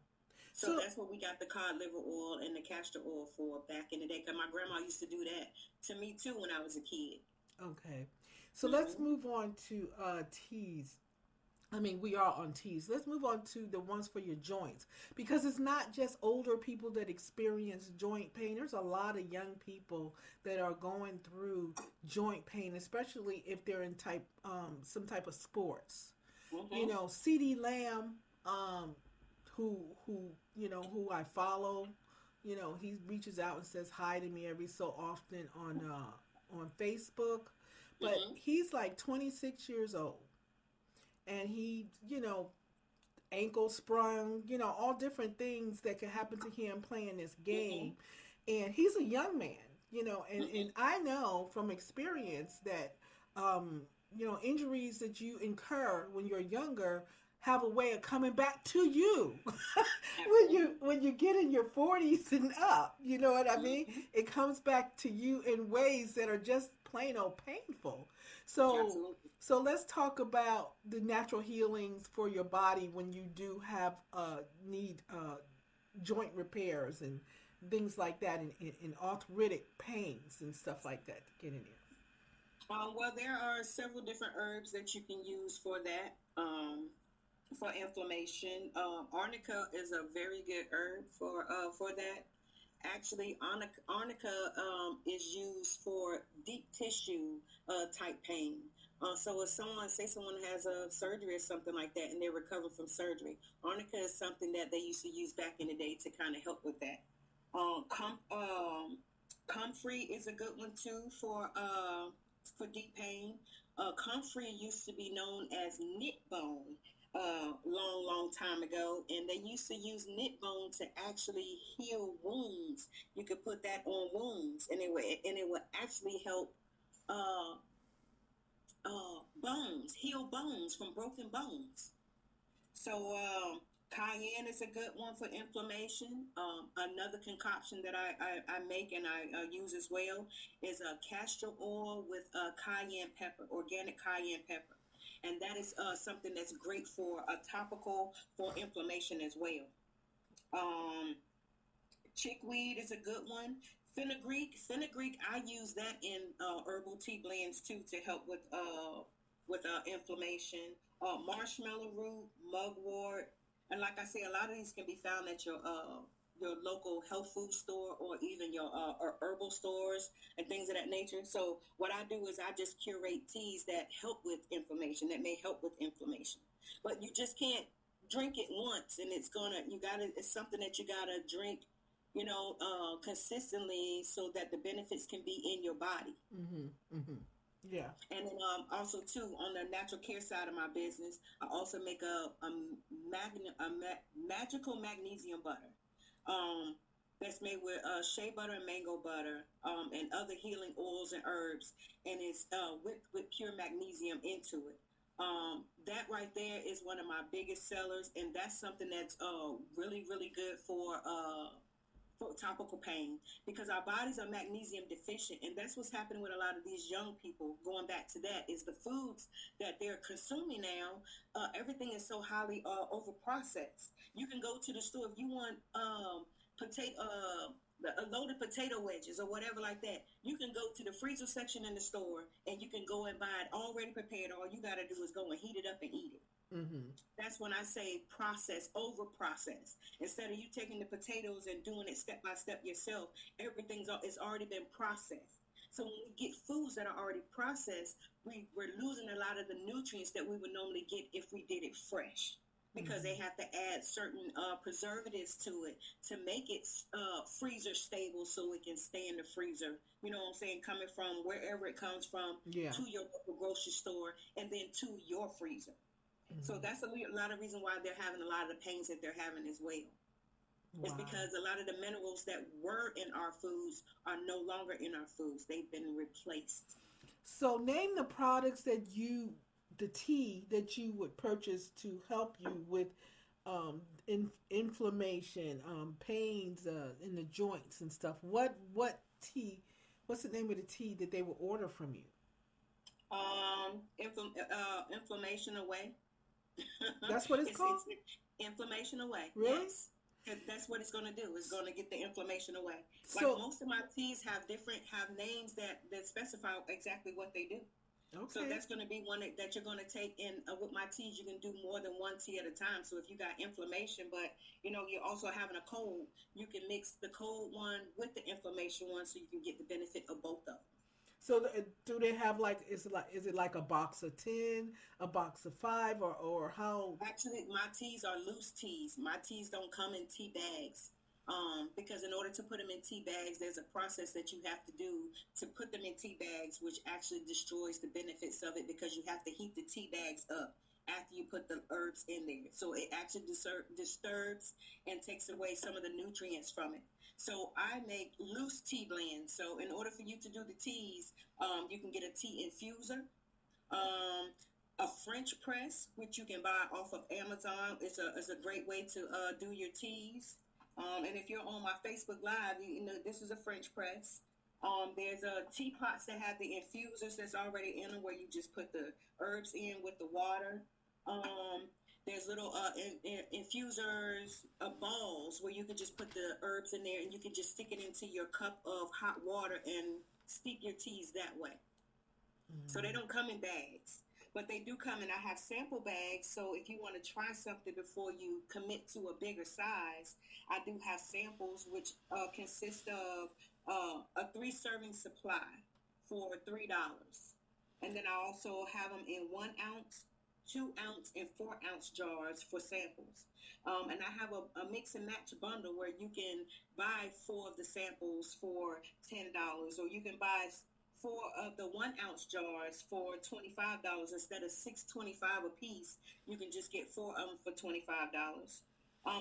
So that's what we got the cod liver oil and the castor oil for back in the day. Because my grandma used to do that to me too when I was a kid. Okay. So let's move on to teas. I mean, we are on teas. Let's move on to the ones for your joints, because it's not just older people that experience joint pain. There's a lot of young people that are going through joint pain, especially if they're in some type of sports. You know, CD Lamb, who I follow, he reaches out and says hi to me every so often on Facebook, but he's like 26 years old, and he, ankle sprung, all different things that could happen to him playing this game. And he's a young man, and I know from experience that, injuries that you incur when you're younger have a way of coming back to you when you get in your 40s and up. You know what I mean? It comes back to you in ways that are just plain old painful. So let's talk about the natural healings for your body when you do have need joint repairs and things like that, and arthritic pains and stuff like that to get in there. Well, there are several different herbs that you can use for that. For inflammation, arnica is a very good herb for that. Actually, arnica is used for deep tissue type pain. So if someone has a surgery or something like that, and they're recovering from surgery, arnica is something that they used to use back in the day to kind of help with that. Comfrey is a good one too for deep pain. Comfrey used to be known as knit bone. Long time ago, and they used to use knit bone to actually heal wounds. You could put that on wounds, and it would actually help heal bones from broken bones. So cayenne is a good one for inflammation. Another concoction that I make and I use as well is a castor oil with cayenne pepper, organic cayenne pepper. And that is something that's great for a topical for inflammation as well. Chickweed is a good one. Fenugreek, I use that in herbal tea blends too to help with inflammation. Marshmallow root, mugwort, and like I say, a lot of these can be found at your local health food store or even your herbal stores and things of that nature. So what I do is I just curate teas that help with inflammation, that may help with inflammation. But you just can't drink it once, and it's something that you gotta drink, consistently so that the benefits can be in your body. Yeah. And then also too, on the natural care side of my business, I also make a magical magnesium butter. That's made with shea butter and mango butter, and other healing oils and herbs, and it's whipped with pure magnesium into it. That right there is one of my biggest sellers, and that's something that's really, really good for topical pain, because our bodies are magnesium deficient, and that's what's happening with a lot of these young people. Going back to that, is the foods that they're consuming now. Everything is so highly over processed. You can go to the store if you want loaded potato wedges or whatever like that. You can go to the freezer section in the store and you can go and buy it already prepared. All you got to do is go and heat it up and eat it. That's when I say process, over process. Instead of you taking the potatoes and doing it step by step yourself, it's already been processed. So when we get foods that are already processed, we're losing a lot of the nutrients that we would normally get if we did it fresh, because they have to add certain preservatives to it to make it freezer stable so it can stay in the freezer. You know what I'm saying? Coming from wherever it comes from to your local grocery store and then to your freezer. So that's a lot of reason why they're having a lot of the pains that they're having as well. It's because a lot of the minerals that were in our foods are no longer in our foods. They've been replaced. So name the products the tea that you would purchase to help you with inflammation, pains in the joints and stuff. What tea? What's the name of the tea that they will order from you? Inflammation Away. That's what it's called? Inflammation Away. Really? Yes. That's what it's going to do. It's going to get the inflammation away. Like So, most of my teas have names that specify exactly what they do. So okay. that's going to be one that you're going to take in with my teas. You can do more than one tea at a time. So if you got inflammation, but you're also having a cold, you can mix the cold one with the inflammation one, so you can get the benefit of both of them. So do they have like is it like a box of 10, a box of 5, or how? Actually, my teas are loose teas. My teas don't come in tea bags. Because in order to put them in tea bags, there's a process that you have to do to put them in tea bags, which actually destroys the benefits of it because you have to heat the tea bags up after you put the herbs in there. So it actually disturbs and takes away some of the nutrients from it. So I make loose tea blends. So in order for you to do the teas, you can get a tea infuser. Um, a French press, which you can buy off of Amazon, is a great way to do your teas. And if you're on my Facebook Live, you know this is a French press. There's teapots that have the infusers that's already in them, where you just put the herbs in with the water. There's little infusers, balls, where you can just put the herbs in there, and you can just stick it into your cup of hot water and steep your teas that way. So they don't come in bags, but they do come in. I have sample bags, so if you want to try something before you commit to a bigger size, I do have samples which consist of a 3-serving supply for $3. And then I also have them in 1 ounce, 2 ounce, and 4 ounce jars for samples. And I have a mix and match bundle where you can buy 4 of the samples for $10, or you can buy 4 of the 1 ounce jars for $25 instead of $6.25 a piece. You can just get 4 of them for $25.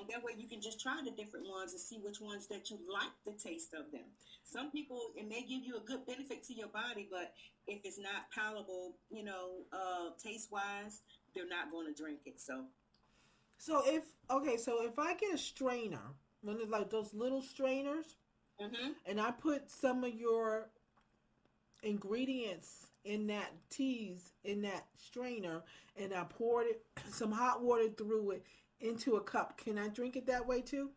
That way you can just try the different ones and see which ones that you like the taste of them. Some people, it may give you a good benefit to your body, but if it's not palatable, taste wise, they're not going to drink it. So if I get a strainer, one of like those little strainers, Mm-hmm. and I put some of your ingredients in that teas in that strainer, and I poured some hot water through it into a cup, can I drink it that way too?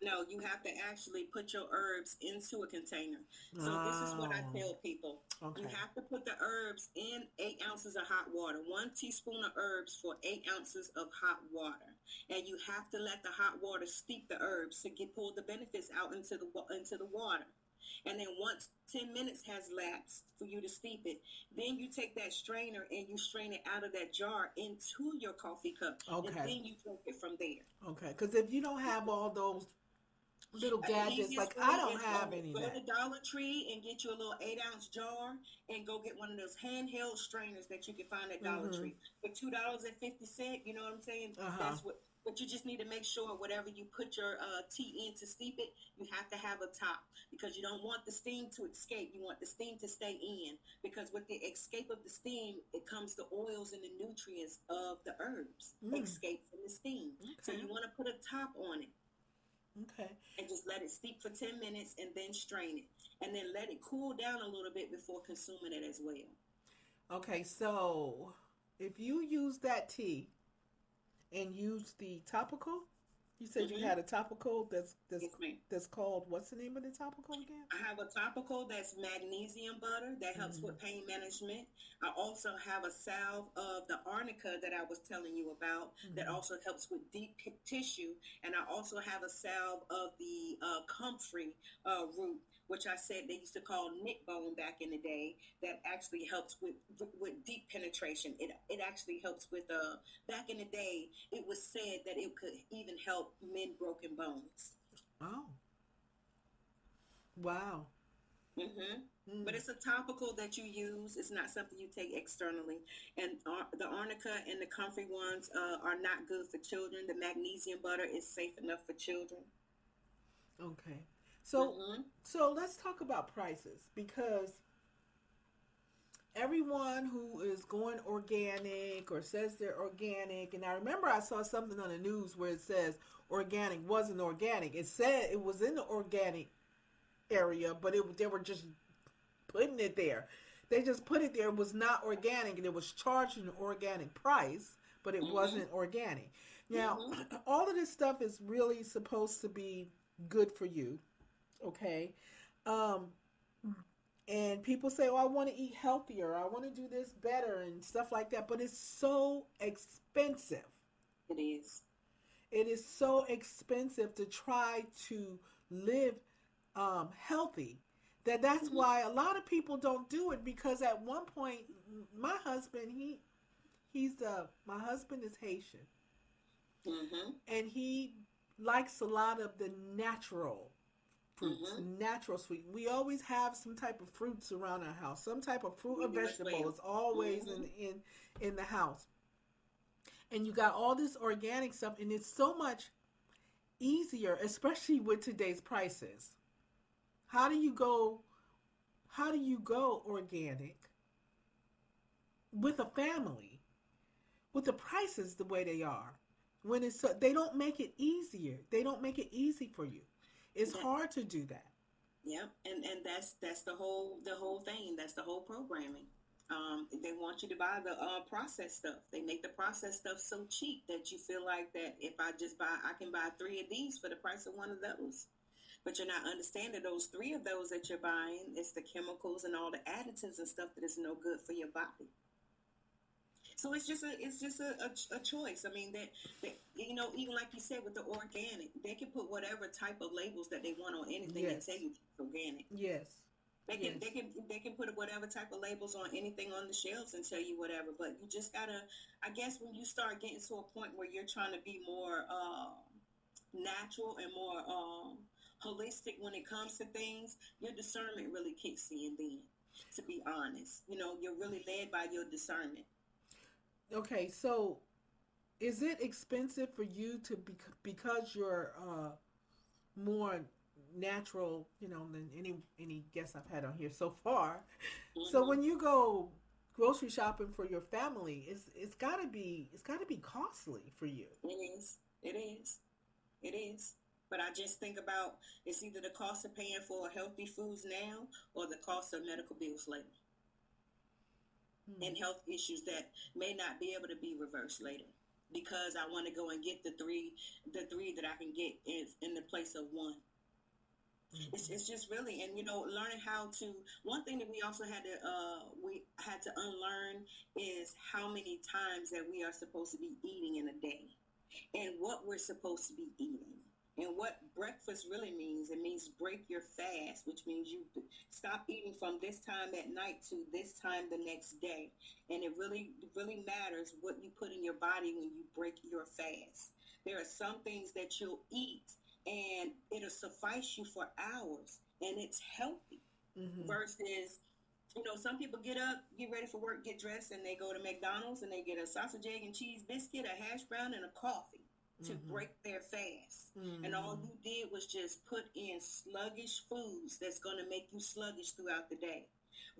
No, you have to actually put your herbs into a container. So this is what I Oh, tell people. You okay. have to put the herbs in 8 ounces of hot water, 1 teaspoon of herbs for 8 ounces of hot water. And you have to let the hot water steep the herbs to pull the benefits out into the water. And then once 10 minutes has lapsed for you to steep it, then you take that strainer and you strain it out of that jar into your coffee cup. And Okay. then you drink it from there. Okay. Because if you don't have all those little The gadgets, easiest like way I don't is have any of go to that. Dollar Tree and get you a little 8 ounce jar and go get one of those handheld strainers that you can find at Dollar Mm-hmm. Tree for $2.50. You know what I'm saying? Uh-huh. That's what. But you just need to make sure whatever you put your tea in to steep it, you have to have a top, because you don't want the steam to escape. You want the steam to stay in, because with the escape of the steam, it comes the oils and the nutrients of the herbs Mm. escape from the steam. So Okay. you want to put a top on it Okay. and just let it steep for 10 minutes and then strain it. And then let it cool down a little bit before consuming it as well. Okay. So if you use that tea and use the topical, you said you Mm-hmm. had a topical Yes, ma'am. that's called, what's the name of the topical again? I have a topical that's magnesium butter that helps Mm-hmm. with pain management. I also have a salve of the arnica that I was telling you about that Mm-hmm. also helps with deep tissue. And I also have a salve of the comfrey root, which I said they used to call neck bone back in the day, that actually helps with deep penetration. It actually helps with, back in the day, it was said that it could even help mend broken bones. Oh, wow. hmm Mm. But it's a topical that you use. It's not something you take externally. And the arnica and the comfrey ones are not good for children. The magnesium butter is safe enough for children. Okay. So hmm so let's talk about prices, because everyone who is going organic or says they're organic, and I remember I saw something on the news where it says organic wasn't organic. It said it was in the organic area, but they were just putting it there. They just put it there. It was not organic, and it was charged an organic price, but it Mm-hmm. wasn't organic. Now, Mm-hmm. all of this stuff is really supposed to be good for you, okay? Um, and people say, "Oh, I want to eat healthier. I want to do this better and stuff like that." But it's so expensive. It is. It is so expensive to try to live healthy that's Mm-hmm. why a lot of people don't do it because at one point, my husband, he's my husband is Haitian, Mm-hmm. and he likes a lot of the natural fruits, Mm-hmm. natural sweet. We always have some type of fruits around our house. Some type of fruit We or do as vegetable well. is always Mm-hmm. in the house. And you got all this organic stuff, and it's so much easier, especially with today's prices. How do you go? How do you go organic with a family with the prices the way they are? When it's so, they don't make it easier. They don't make it easy for you. It's That, hard to do that. yeah, and that's the whole thing. That's the whole programming. They want you to buy the processed stuff. They make the processed stuff so cheap that you feel like that if I just buy, I can buy three of these for the price of one of those. But you're not understanding those three of those that you're buying. It's the chemicals and all the additives and stuff that is no good for your body. So it's just a choice. I mean that you know, even like you said with the organic, they can put whatever type of labels that they want on anything and tell Yes. you it's organic. Yes. They can Yes. they can they can put whatever type of labels on anything on the shelves and tell you whatever. But you just gotta, I guess, when you start getting to a point where you're trying to be more natural and more holistic when it comes to things, your discernment really kicks in. Then, to be honest, you know, you're really led by your discernment. Okay. So, is it expensive for you to because you're more natural, than any guest I've had on here so far? So Hmm. when you go grocery shopping for your family, it's gotta be costly for you. It is. It is. It is. But I just think about it's either the cost of paying for healthy foods now or the cost of medical bills later Hmm. and health issues that may not be able to be reversed later because I want to go and get the three that I can get in the place of one. It's, Hmm. it's just really, and you know, learning how to, one thing that we had to unlearn is how many times that we are supposed to be eating in a day and what we're supposed to be eating. And what breakfast really means, it means break your fast, which means you stop eating from this time at night to this time the next day. And it really matters what you put in your body when you break your fast. There are some things that you'll eat and it'll suffice you for hours and it's healthy Hmm. versus, you know, some people get up, get ready for work, get dressed, and they go to McDonald's and they get a sausage, egg, and cheese biscuit, a hash brown, and a coffee to Hmm. break their fast. And all Hmm. you did was just put in sluggish foods that's going to make you sluggish throughout the day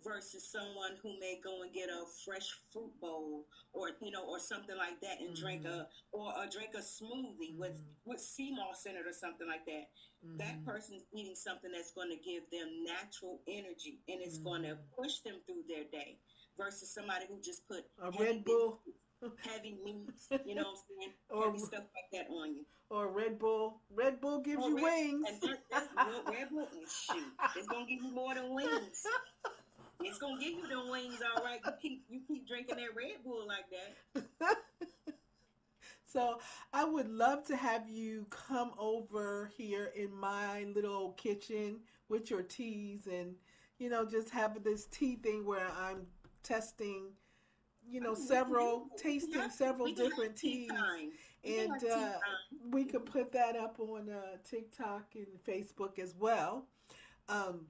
versus someone who may go and get a fresh fruit bowl or you know or something like that and drink Hmm. a smoothie with sea moss in it or something like that. That Hmm. person's eating something that's going to give them natural energy and it's going to Hmm. push them through their day versus somebody who just put A heavy Red Bull, biscuits, heavy meats, you know what I'm saying, heavy or stuff like that on you. or Red Bull. Red Bull gives Oh, you wings. and that's real Red Bull. Shoot, it's gonna give you more than wings. It's gonna give you them wings, all right. You keep drinking that Red Bull like that. So I would love to have you come over here in my little kitchen with your teas and just have this tea thing where I'm testing, We can do several it. tasting several We can have different tea teas, time. We can and have tea time. we could put that up on TikTok and Facebook as well. Um,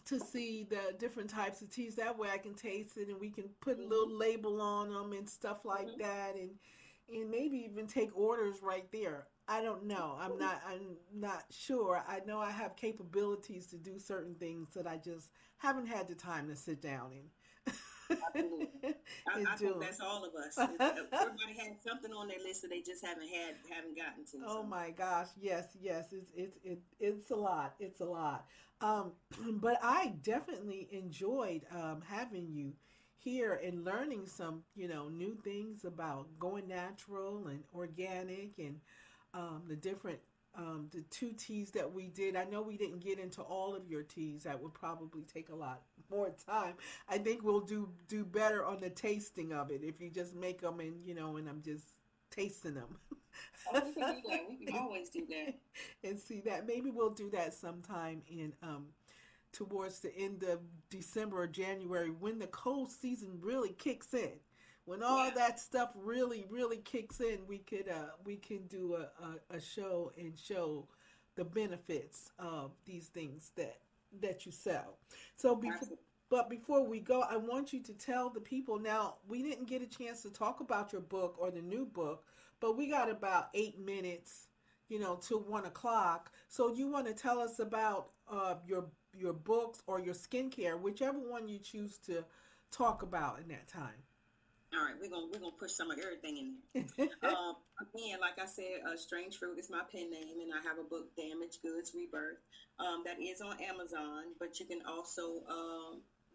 to see the different types of teas. That way I can taste it and we can put a Hmm. little label on them and stuff like Hmm. that, and maybe even take orders right there. I don't know. I'm not sure. I know I have capabilities to do certain things that I just haven't had the time to sit down Absolutely. and I and think do that's all of us. them. Everybody has something on their list that they just haven't gotten to. So Oh my gosh, yes, yes, it's a lot. It's a lot. Um, but I definitely enjoyed having you here and learning some, new things about going natural and organic and the different the two teas that we did. I know we didn't get into all of your teas. That would probably take a lot more time. I think we'll do better on the tasting of it if you just make them and and I'm just tasting them. Oh, we can do that. We can always do that. And see that maybe we'll do that sometime in towards the end of December or January when the cold season really kicks in. When all Yeah. that stuff really kicks in, we can do a show and show the benefits of these things that you sell. So before Absolutely. but before we go, I want you to tell the people now. We didn't get a chance to talk about your book or the new book, but we got about 8 minutes, till 1 o'clock. So you want to tell us about your books or your skincare, whichever one you choose to talk about in that time. All right, we're gonna push some of everything in there. Again, like I said, Strange Fruit is my pen name, and I have a book, Damaged Goods Rebirth, that is on Amazon. But you can also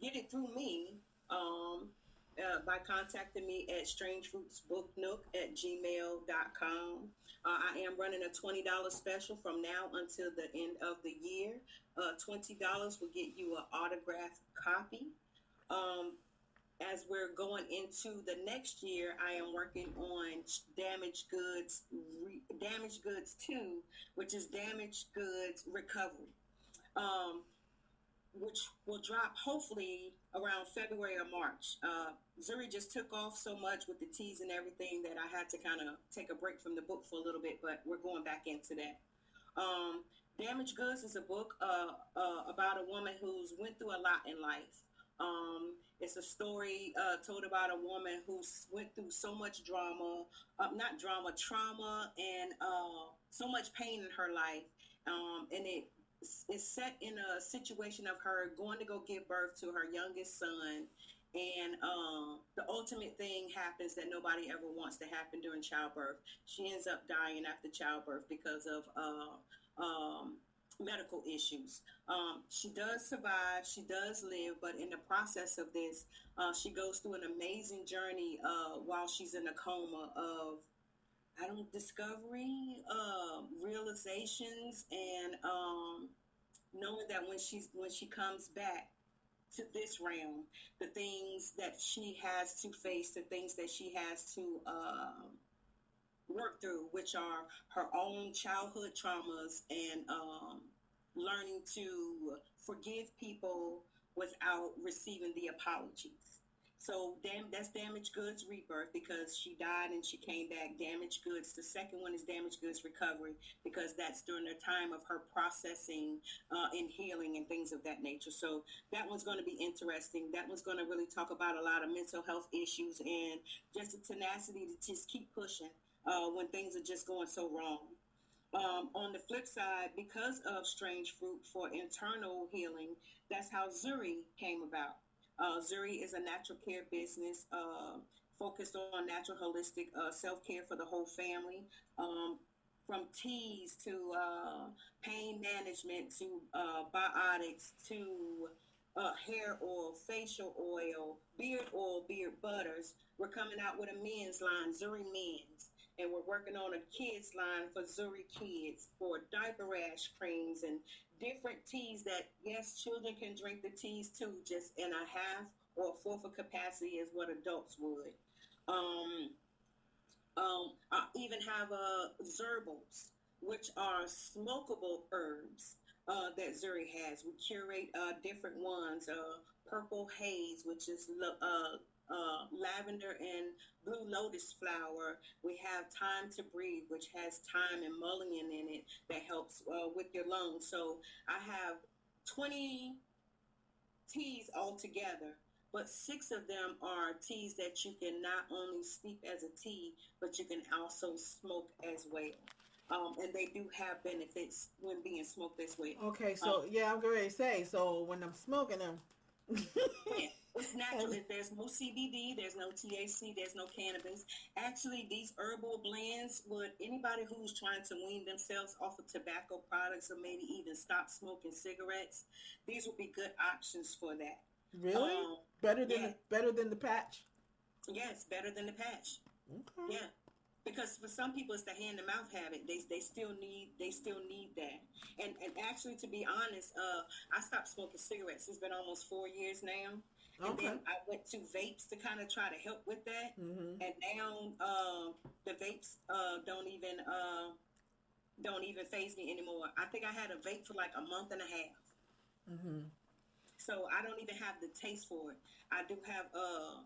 get it through me by contacting me at strangefruitsbooknook@gmail.com. I am running a $20 special from now until the end of the year. $20 will get you an autographed copy. Um, as we're going into the next year, I am working on Damaged Goods 2, which is Damaged Goods Recovery, um, which will drop hopefully around February or March. Zuri just took off so much with the teas and everything that I had to kind of take a break from the book for a little bit, but we're going back into that. Damaged Goods is a book about a woman who's went through a lot in life. It's a story told about a woman who went through so much not drama, trauma, and so much pain in her life. And it's set in a situation of her going to go give birth to her youngest son. And the ultimate thing happens that nobody ever wants to happen during childbirth. She ends up dying after childbirth because of medical issues. She does survive, she does live, but in the process of this, she goes through an amazing journey while she's in a coma of, discovery, realizations, and knowing that when she comes back to this realm, the things that she has to face, the things that she has to work through, which are her own childhood traumas and learning to forgive people without receiving the apologies. So that's Damaged Goods Rebirth because she died and she came back. Damaged Goods. The second one is Damaged Goods Recovery because that's during the time of her processing and healing and things of that nature. So that one's going to be interesting. That one's going to really talk about a lot of mental health issues and just the tenacity to just keep pushing when things are just going so wrong. On the flip side, because of Strange Fruit for internal healing, that's how Zuri came about. Zuri is a natural care business focused on natural holistic self-care for the whole family, from teas to pain management to biotics to hair oil, facial oil, beard butters. We're coming out with a men's line, Zuri Men's. And we're working on a kids line for Zuri Kids for diaper rash creams and different teas that, yes, children can drink the teas too, just in a half or a fourth of capacity as what adults would. I even have herbals, which are smokable herbs that Zuri has. We curate different ones. Purple haze, which is lavender and blue lotus flower. We have Time to Breathe, which has thyme and mullein in it that helps with your lungs. So I have 20 teas altogether, but 6 of them are teas that you can not only steep as a tea, but you can also smoke as well. And they do have benefits when being smoked this way. Okay, so yeah, I'm going to say, so when I'm smoking them, Yeah, it's natural. There's no CBD, there's no THC, there's no cannabis. Actually, these herbal blends would anybody who's trying to wean themselves off of tobacco products or maybe even stop smoking cigarettes, these would be good options for that. Really? Um, yeah, Better than the patch? yes, better than the patch. Okay. Yeah, because for some people it's the hand to mouth habit. They still need that. And actually, to be honest, I stopped smoking cigarettes. It's been almost 4 years now, and Okay. then I went to vapes to kind of try to help with that. Mm-hmm. And now the vapes don't even phase me anymore. I think I had a vape for like a month and a half. Mm-hmm. So I don't even have the taste for it. I do have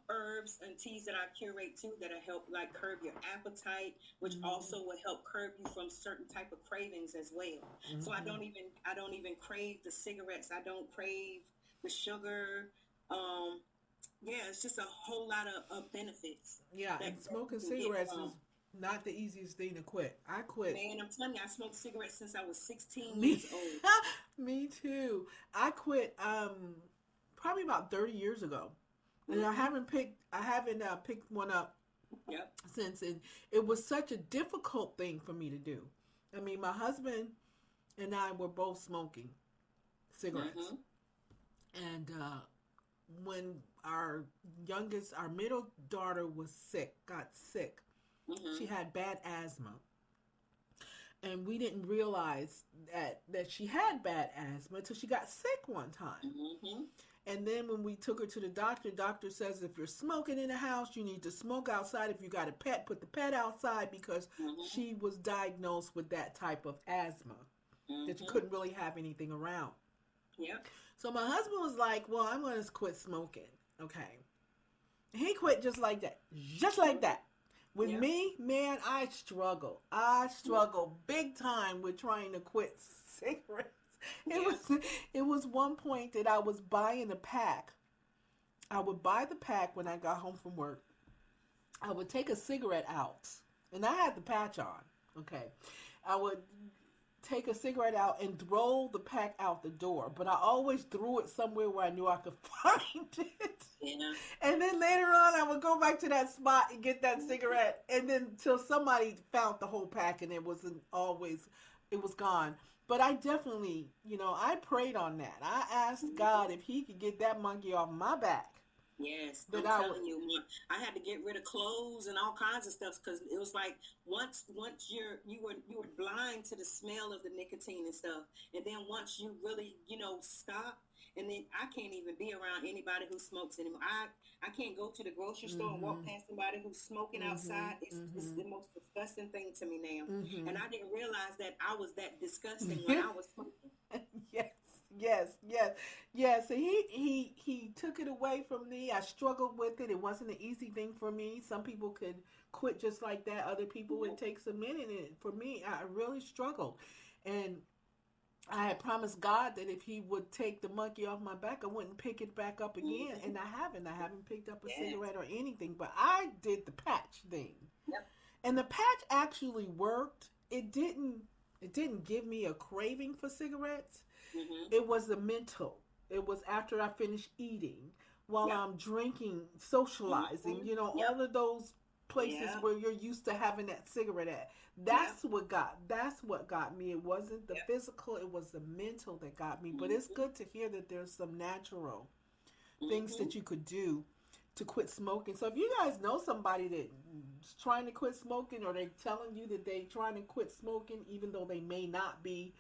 herbs and teas that I curate too that'll help like curb your appetite, which Mm-hmm. also will help curb you from certain type of cravings as well. So Mm-hmm. I don't even crave the cigarettes. I don't crave the sugar. Um, yeah, it's just a whole lot of benefits Yeah, and that you smoking can get cigarettes is from. not the easiest thing to quit. I quit. Man, I'm telling you, I smoked cigarettes since I was 16 Me, years old. me too. I quit probably about 30 years ago, and Hmm. I haven't picked one up Yep. since. And it was such a difficult thing for me to do. I mean, my husband and I were both smoking cigarettes, Hmm. and when our middle daughter was sick, got sick, she Hmm. had bad asthma, and we didn't realize that she had bad asthma until she got sick one time. Hmm. And then when we took her to the doctor says if you're smoking in the house, you need to smoke outside. If you got a pet, put the pet outside, because Hmm. she was diagnosed with that type of asthma that you Hmm. couldn't really have anything around. Yep. So my husband was like, "Well, I'm going to quit smoking." Okay. He quit just like that. Just like that. With Yep. me, man, I struggle. I struggle big time with trying to quit cigarettes. It Yep. was it was one point that I was buying a pack. I would buy the pack when I got home from work. I would take a cigarette out, and I had the patch on. Okay. I would take a cigarette out and throw the pack out the door, but I always threw it somewhere where I knew I could find it. Yeah. And then later on, I would go back to that spot and get that cigarette, and then till somebody found the whole pack, and it was gone. But I definitely, I prayed on that. I asked God if He could get that monkey off my back. Yes, That I'm I would. telling you, I had to get rid of clothes and all kinds of stuff because it was like once you were blind to the smell of the nicotine and stuff, and then once you really stop, and then I can't even be around anybody who smokes anymore. I can't go to the grocery store and walk Mhm. past somebody who's smoking Mhm. outside. It's Mhm. the most disgusting thing to me now, and Mhm. I didn't realize that I was that disgusting when I was smoking. Yes, yes, yes, yes. And he took it away from me. I struggled with it. It wasn't an easy thing for me. Some people could quit just like that. Other people it Nope. takes a minute. And for me, I really struggled. And I had promised God that if He would take the monkey off my back, I wouldn't pick it back up again. Hmm. And I haven't. I haven't picked up a Yes. cigarette or anything. But I did the patch thing, Yep. and the patch actually worked. It didn't give me a craving for cigarettes. Hmm. It was the mental. It was after I finished eating, while Yep. I'm drinking, socializing, Hmm. all Yep. of those places Yep. where you're used to having that cigarette at. Yep. That's what got me. It wasn't the Yep. physical, it was the mental that got me. But it's Hmm. good to hear that there's some natural things Hmm. that you could do to quit smoking. So if you guys know somebody that's trying to quit smoking, or they're telling you that they're trying to quit smoking even though they may not be,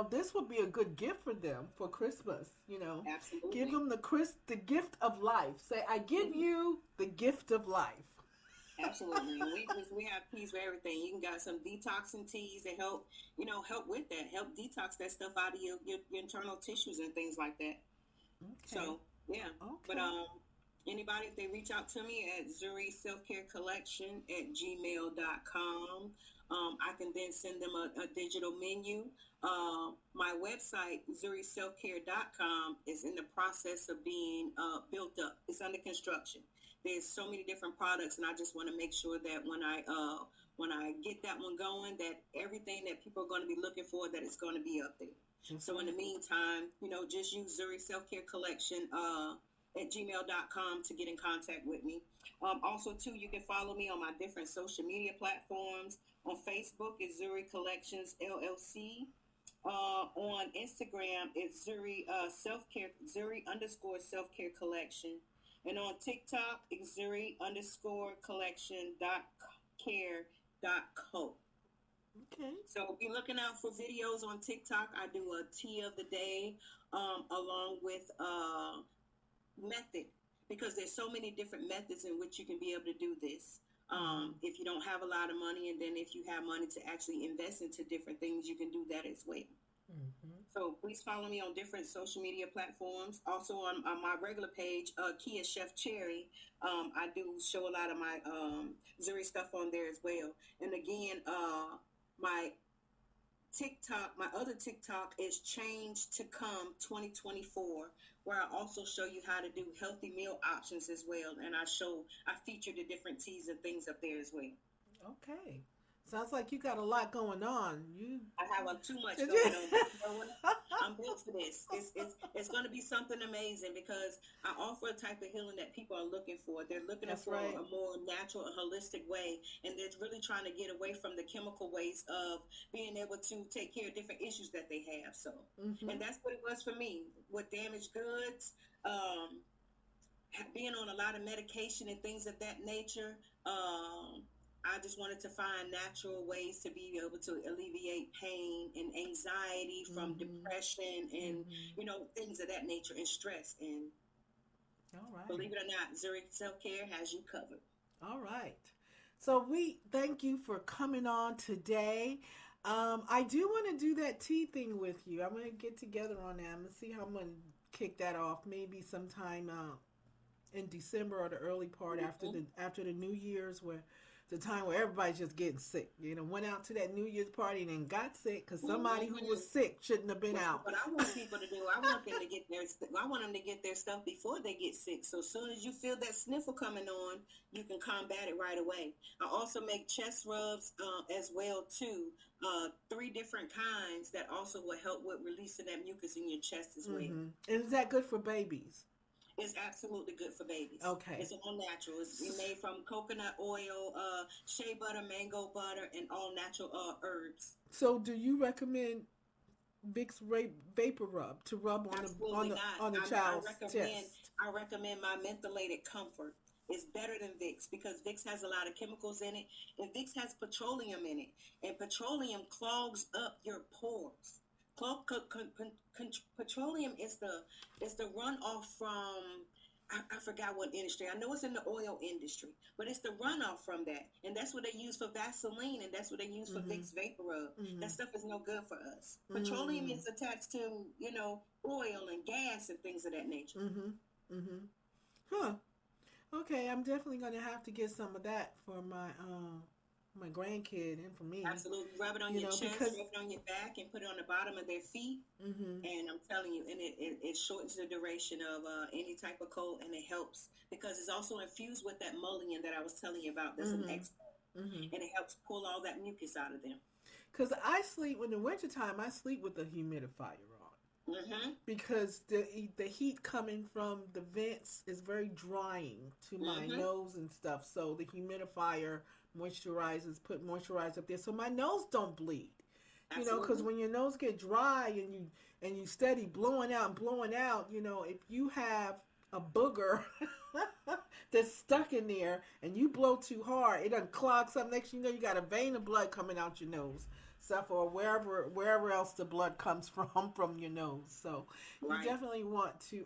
this would be a good gift for them for Christmas. Give Absolutely. them the gift of life. Say, I give Hmm. you the gift of life. Absolutely. And we have teas for everything. You can got some detoxing teas that help with that, help detox that stuff out of your internal tissues and things like that. Okay. So yeah. But Okay. anybody, if they reach out to me at Zuri Self Care Collection at gmail.com, I can then send them a digital menu. My website, zuriselfcare.com, is in the process of being built up. It's under construction. There's so many different products, and I just want to make sure that when I get that one going, that everything that people are going to be looking for, that it's going to be up there. That's So in the right. meantime, just use Zuri Self Care Collection at gmail.com to get in contact with me. Also, too, you can follow me on my different social media platforms. On Facebook is Zuri Collections LLC. On Instagram, it's Zuri self-care, Zuri underscore self-care collection. And on TikTok, it's Zuri underscore collection dot care dot co. Okay. So be looking out for videos on TikTok. I do a tea of the day along with method, because there's so many different methods in which you can be able to do this. If you don't have a lot of money, and then if you have money to actually invest into different things, you can do that as well. So please follow me on different social media platforms. Also on my regular page, Kia Chef Cherry, I do show a lot of my Zuri stuff on there as well. And again, my TikTok, my other TikTok is Change to Come 2024, where I also show you how to do healthy meal options as well. And I feature the different teas and things up there as well. Okay. Sounds like you got a lot going on. I have too much going on. You know what? I'm built for this. It's going to be something amazing, because I offer a type of healing that people are looking for. They're looking for a more natural and holistic way, and they're really trying to get away from the chemical ways of being able to take care of different issues that they have. So, and that's what it was for me with damaged goods, being on a lot of medication and things of that nature. I just wanted to find natural ways to be able to alleviate pain and anxiety from depression and, things of that nature, and stress. And all right. Believe it or not, Zurich Self-Care has you covered. All right. So we thank you for coming on today. I do want to do that tea thing with you. I'm going to get together on that. I'm going to see how I'm going to kick that off. Maybe sometime in December, or the early part after the New Year's, where the time where everybody's just getting sick. Went out to that New Year's party and then got sick because somebody who was sick shouldn't have been out. What I want people to do, I want them to get their stuff before they get sick. So as soon as you feel that sniffle coming on, you can combat it right away. I also make chest rubs as well too. 3 different kinds that also will help with releasing that mucus in your chest as well. And is that good for babies? It's absolutely good for babies. Okay. It's all natural. It's made from coconut oil, shea butter, mango butter, and all natural herbs. So do you recommend Vicks Vapor Rub to rub on the child's chest? I recommend my mentholated comfort. It's better than Vicks, because Vicks has a lot of chemicals in it, and Vicks has petroleum in it, and petroleum clogs up your pores. Petroleum is the runoff from, I forgot what industry. I know it's in the oil industry, but it's the runoff from that, and that's what they use for Vaseline, and that's what they use for Vicks Vapor Rub. That stuff is no good for us. Petroleum is attached to oil and gas and things of that nature. Huh. Okay, I'm definitely gonna have to get some of that for my grandkid and for me. Absolutely. Rub it on your chest, rub it on your back, and put it on the bottom of their feet. And I'm telling you, and it shortens the duration of any type of cold, and it helps because it's also infused with that mullein that I was telling you about. There's an extract, and it helps pull all that mucus out of them. Because I sleep, in the wintertime, I sleep with the humidifier on. Because the heat coming from the vents is very drying to my nose and stuff. So the humidifier put moisturizer up there so my nose don't bleed. Because when your nose get dry and you steady blowing out, if you have a booger that's stuck in there and you blow too hard, it unclogs up. Next you got a vein of blood coming out your nose, stuff, or wherever else the blood comes from your nose. So you definitely want to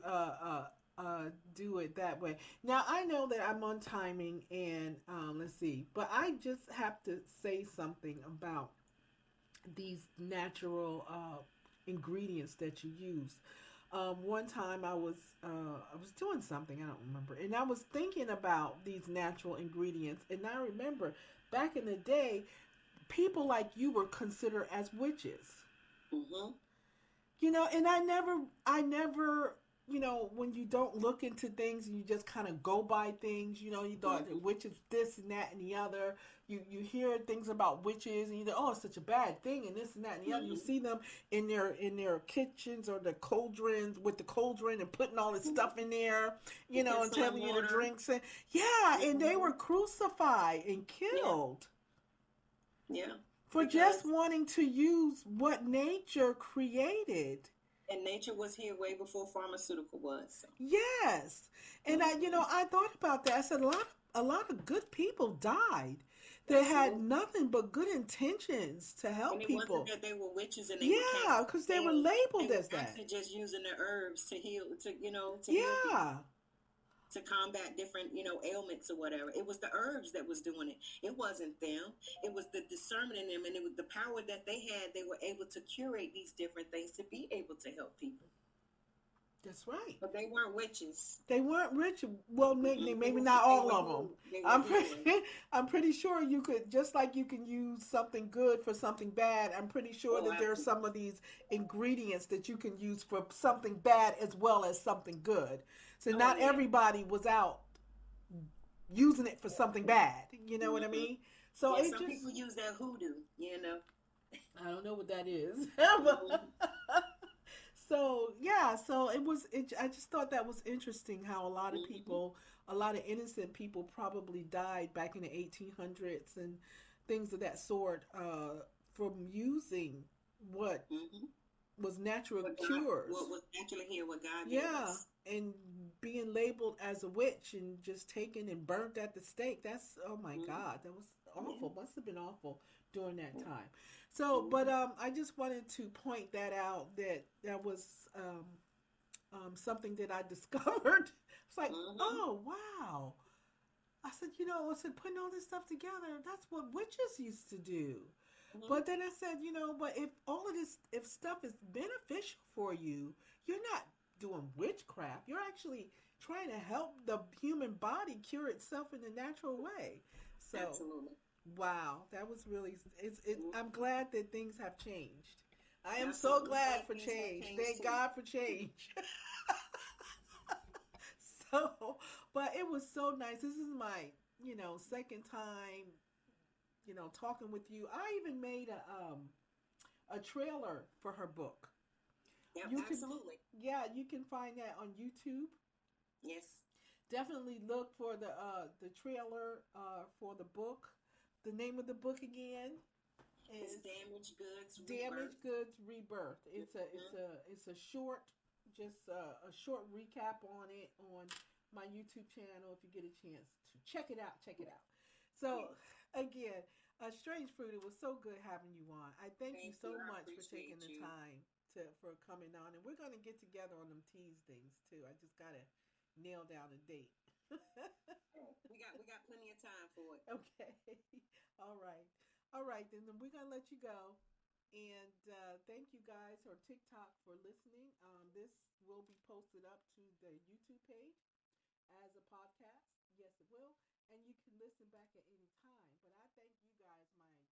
do it that way. Now I know that I'm on timing, and let's see, but I just have to say something about these natural ingredients that you use. One time I was doing something, I don't remember, and I was thinking about these natural ingredients, and I remember back in the day, people like you were considered as witches. And I never when you don't look into things and you just kind of go by things, you thought that witches this and that and the other. You hear things about witches and you think, oh, it's such a bad thing and this and that and the other. You see them in their kitchens or the cauldrons with the cauldron and putting all this stuff in there, and telling you to drink. And they were crucified and killed. For just because wanting to use what nature created. and nature was here way before pharmaceutical was. So. Yes. And Hmm. I thought about that. I said a lot of good people died. They had Absolutely. nothing but good intentions to And help it wasn't people. that they were witches and they were Yeah, casting because they were spells. They labeled were as that. actually just using the herbs to heal, to heal people, Yeah. to combat different, ailments or whatever. It was the herbs that was doing it. It wasn't them. It was the discernment in them, and it was the power that they had. They were able to curate these different things to be able to help people. That's right. But they weren't witches. They weren't rich. Well, maybe, Mm-mm. They maybe were not they all were of them. healers. They were I'm healers. pretty, I'm pretty sure you could, just like you can use something good for something bad. I'm pretty sure Oh, that there are absolutely. some of these ingredients that you can use for something bad as well as something good. So Oh not yeah. everybody was out using it for something bad. You know what I Hmm. mean? So Yeah, it some just, people use that hoodoo, I don't know what that is. Hmm. So yeah, so it was. I just thought that was interesting how a lot of Hmm. people, a lot of innocent people, probably died back in the 1800s and things of that sort from using what Hmm. was natural What God, what cures. was actually here, what God gave Yeah, us. and being labeled as a witch and just taken and burnt at the stake. That's, oh my Hmm. God, that was Yeah. awful. Must have been awful during that time. So, but Hmm. I just wanted to point that out, that that was something that I discovered. It's like, Hmm. oh wow. I said, I said, putting all this stuff together, that's what witches used to do. Hmm. But then I said, but if all of this, if stuff is beneficial for you, you're not doing witchcraft. You're actually trying to help the human body cure itself in a natural way. So, Absolutely. wow, that was really, I'm Hmm. glad that things have changed. I am so Absolutely. I'm glad glad for things have change. changed Thank too. God for change. So, but it was so nice. This is my, second time, talking with you. I even made a trailer for her book. Yep, You can, absolutely. yeah, you can find that on YouTube. Yes. Definitely look for the trailer for the book. The name of the book again It's is damaged goods Damaged rebirth. Goods Rebirth. Hmm. It's a short, just a short recap on it on my YouTube channel. If you get a chance to check it out, check it out. So Yes. again, Strange Fruit, it was so good having you on. I thank you Thank so you. I much for taking appreciate the you. time to for coming on, and we're gonna get together on them teas things too. I just gotta nail down a date. Oh, we got plenty of time for it. Okay. All right. All right, then we're going to let you go. And thank you guys or TikTok for listening. This will be posted up to the YouTube page as a podcast. Yes, it will. And you can listen back at any time. But I thank you guys, my